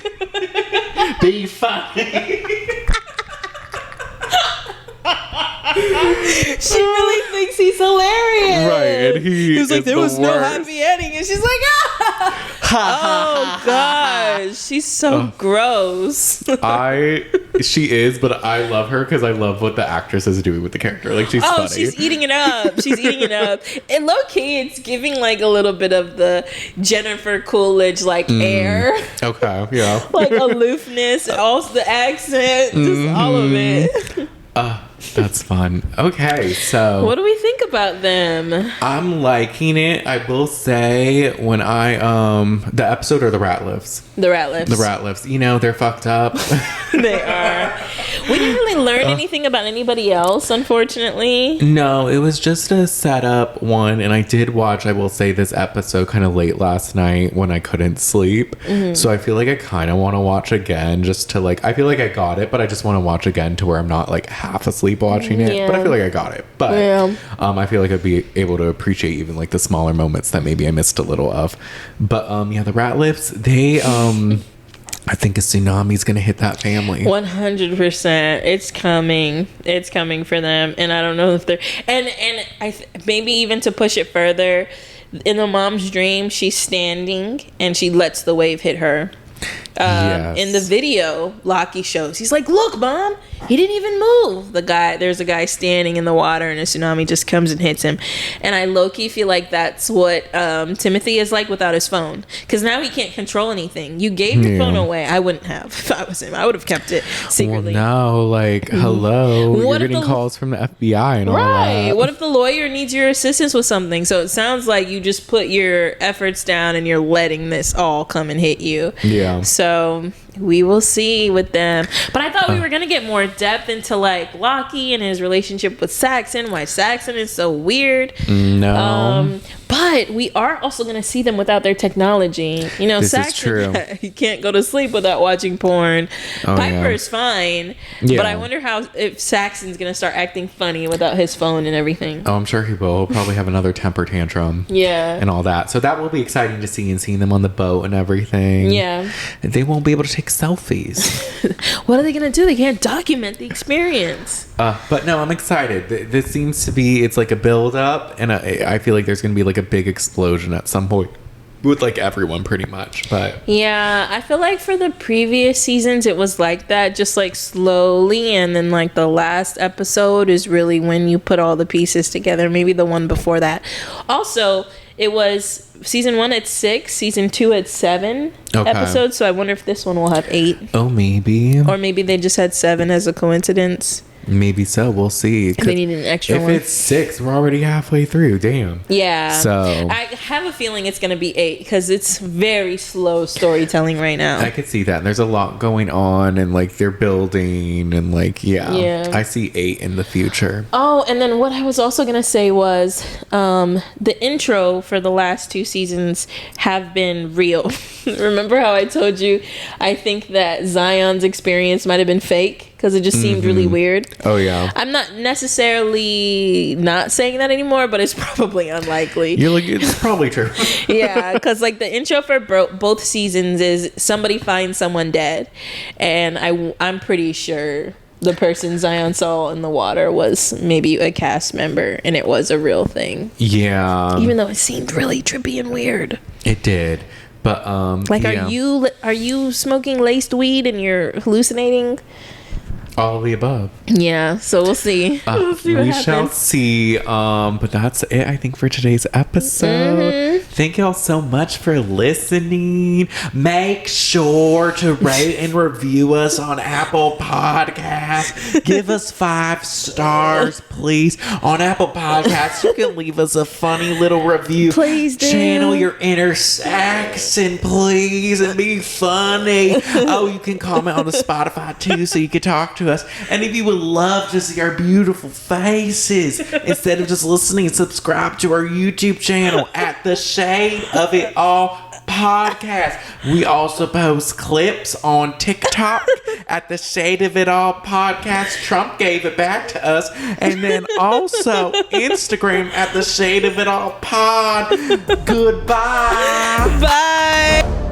Be funny. She really thinks he's hilarious. Right, and he was like, there was no happy ending. And she's like, oh gosh, she's so gross. She is, but I love her because I love what the actress is doing with the character. Like, she's funny. She's eating it up. She's eating it up. And low key, it's giving like a little bit of the Jennifer Coolidge like air. Okay, yeah. Like aloofness, also the accent, just all of it. That's fun. Okay, so what do we think about them? I'm liking it. I will say when the episode or the Ratliffs. The Ratliffs. The Ratliffs. You know, they're fucked up. They are. We didn't really learn anything about anybody else, unfortunately. No, it was just a setup one, and I did watch, I will say, this episode kind of late last night when I couldn't sleep. So I feel like I kind of want to watch again just to like, I feel like I got it, but I just want to watch again to where I'm not like half asleep watching it. Yeah. But I feel like I got it. But I feel like I'd be able to appreciate even like the smaller moments that maybe I missed a little of. But yeah, the Ratliffs, they I think a tsunami's gonna hit that family. 100%. It's coming. It's coming for them. And I don't know if they're and maybe even to push it further, in the mom's dream, she's standing and she lets the wave hit her. Yes. In the video Lockie shows, he's like, look Mom, he didn't even move. There's a guy standing in the water and a tsunami just comes and hits him. And I low-key feel like that's what Timothy is like without his phone, because now he can't control anything. You gave your phone away. I wouldn't have. If I was him, I would have kept it secretly. Well, no, like, hello, you're getting calls from the FBI and all that. What if the lawyer needs your assistance with something? So it sounds like you just put your efforts down and you're letting this all come and hit you. Yeah. So we will see with them. But I thought we were going to get more depth into like Lockie and his relationship with Saxon, why Saxon is so weird. No. But we are also going to see them without their technology. You know, this Saxon, he can't go to sleep without watching porn. Piper's fine. Yeah. But I wonder if Saxon's going to start acting funny without his phone and everything. Oh, I'm sure he will. He'll probably have another temper tantrum. Yeah. And all that. So that will be exciting to see, and seeing them on the boat and everything. Yeah. They won't be able to take selfies. What are they going to do? They can't document the experience. But no, I'm excited. This seems to be, it's like a build up, and I feel like there's going to be like a big explosion at some point with like everyone pretty much. But yeah, I feel like for the previous seasons it was like that, just like slowly, and then like the last episode is really when you put all the pieces together. Maybe the one before that. Also, it was season 1 at 6, season 2 at 7 episodes, so I wonder if this one will have 8. Oh, maybe. Or maybe they just had 7 as a coincidence. Maybe so. We'll see. They need an extra one. If it's 6, we're already halfway through. Damn. Yeah. So I have a feeling it's going to be 8 because it's very slow storytelling right now. I could see that. And there's a lot going on, and like they're building, and like yeah. I see 8 in the future. Oh, and then what I was also going to say was the intro for the last 2 seasons have been real. Remember how I told you I think that Zion's experience might have been fake? Because it just seemed really weird. Oh, yeah. I'm not necessarily not saying that anymore, but it's probably unlikely. You're like, it's probably true. Yeah, because like the intro for both seasons is somebody finds someone dead. And I'm pretty sure the person Zion saw in the water was maybe a cast member, and it was a real thing. Yeah. Even though it seemed really trippy and weird. It did. But, like, are you smoking laced weed and you're hallucinating? All of the above. Yeah, so we'll see. We'll see what We happens. shall see. But that's it, I think, for today's episode. Thank y'all so much for listening. Make sure to rate and review us on Apple Podcasts. Give us 5 stars, please. On Apple Podcasts, you can leave us a funny little review. Please do. Channel your inner Saxon, please, and be funny. Oh, you can comment on the Spotify too, so you can talk to us. And if you would love to see our beautiful faces, instead of just listening, subscribe to our YouTube channel at The Shade of It All Podcast. We also post clips on TikTok at The Shade of It All Podcast. Trump gave it back to us. And then also Instagram at The Shade of It All Pod. Goodbye. Bye.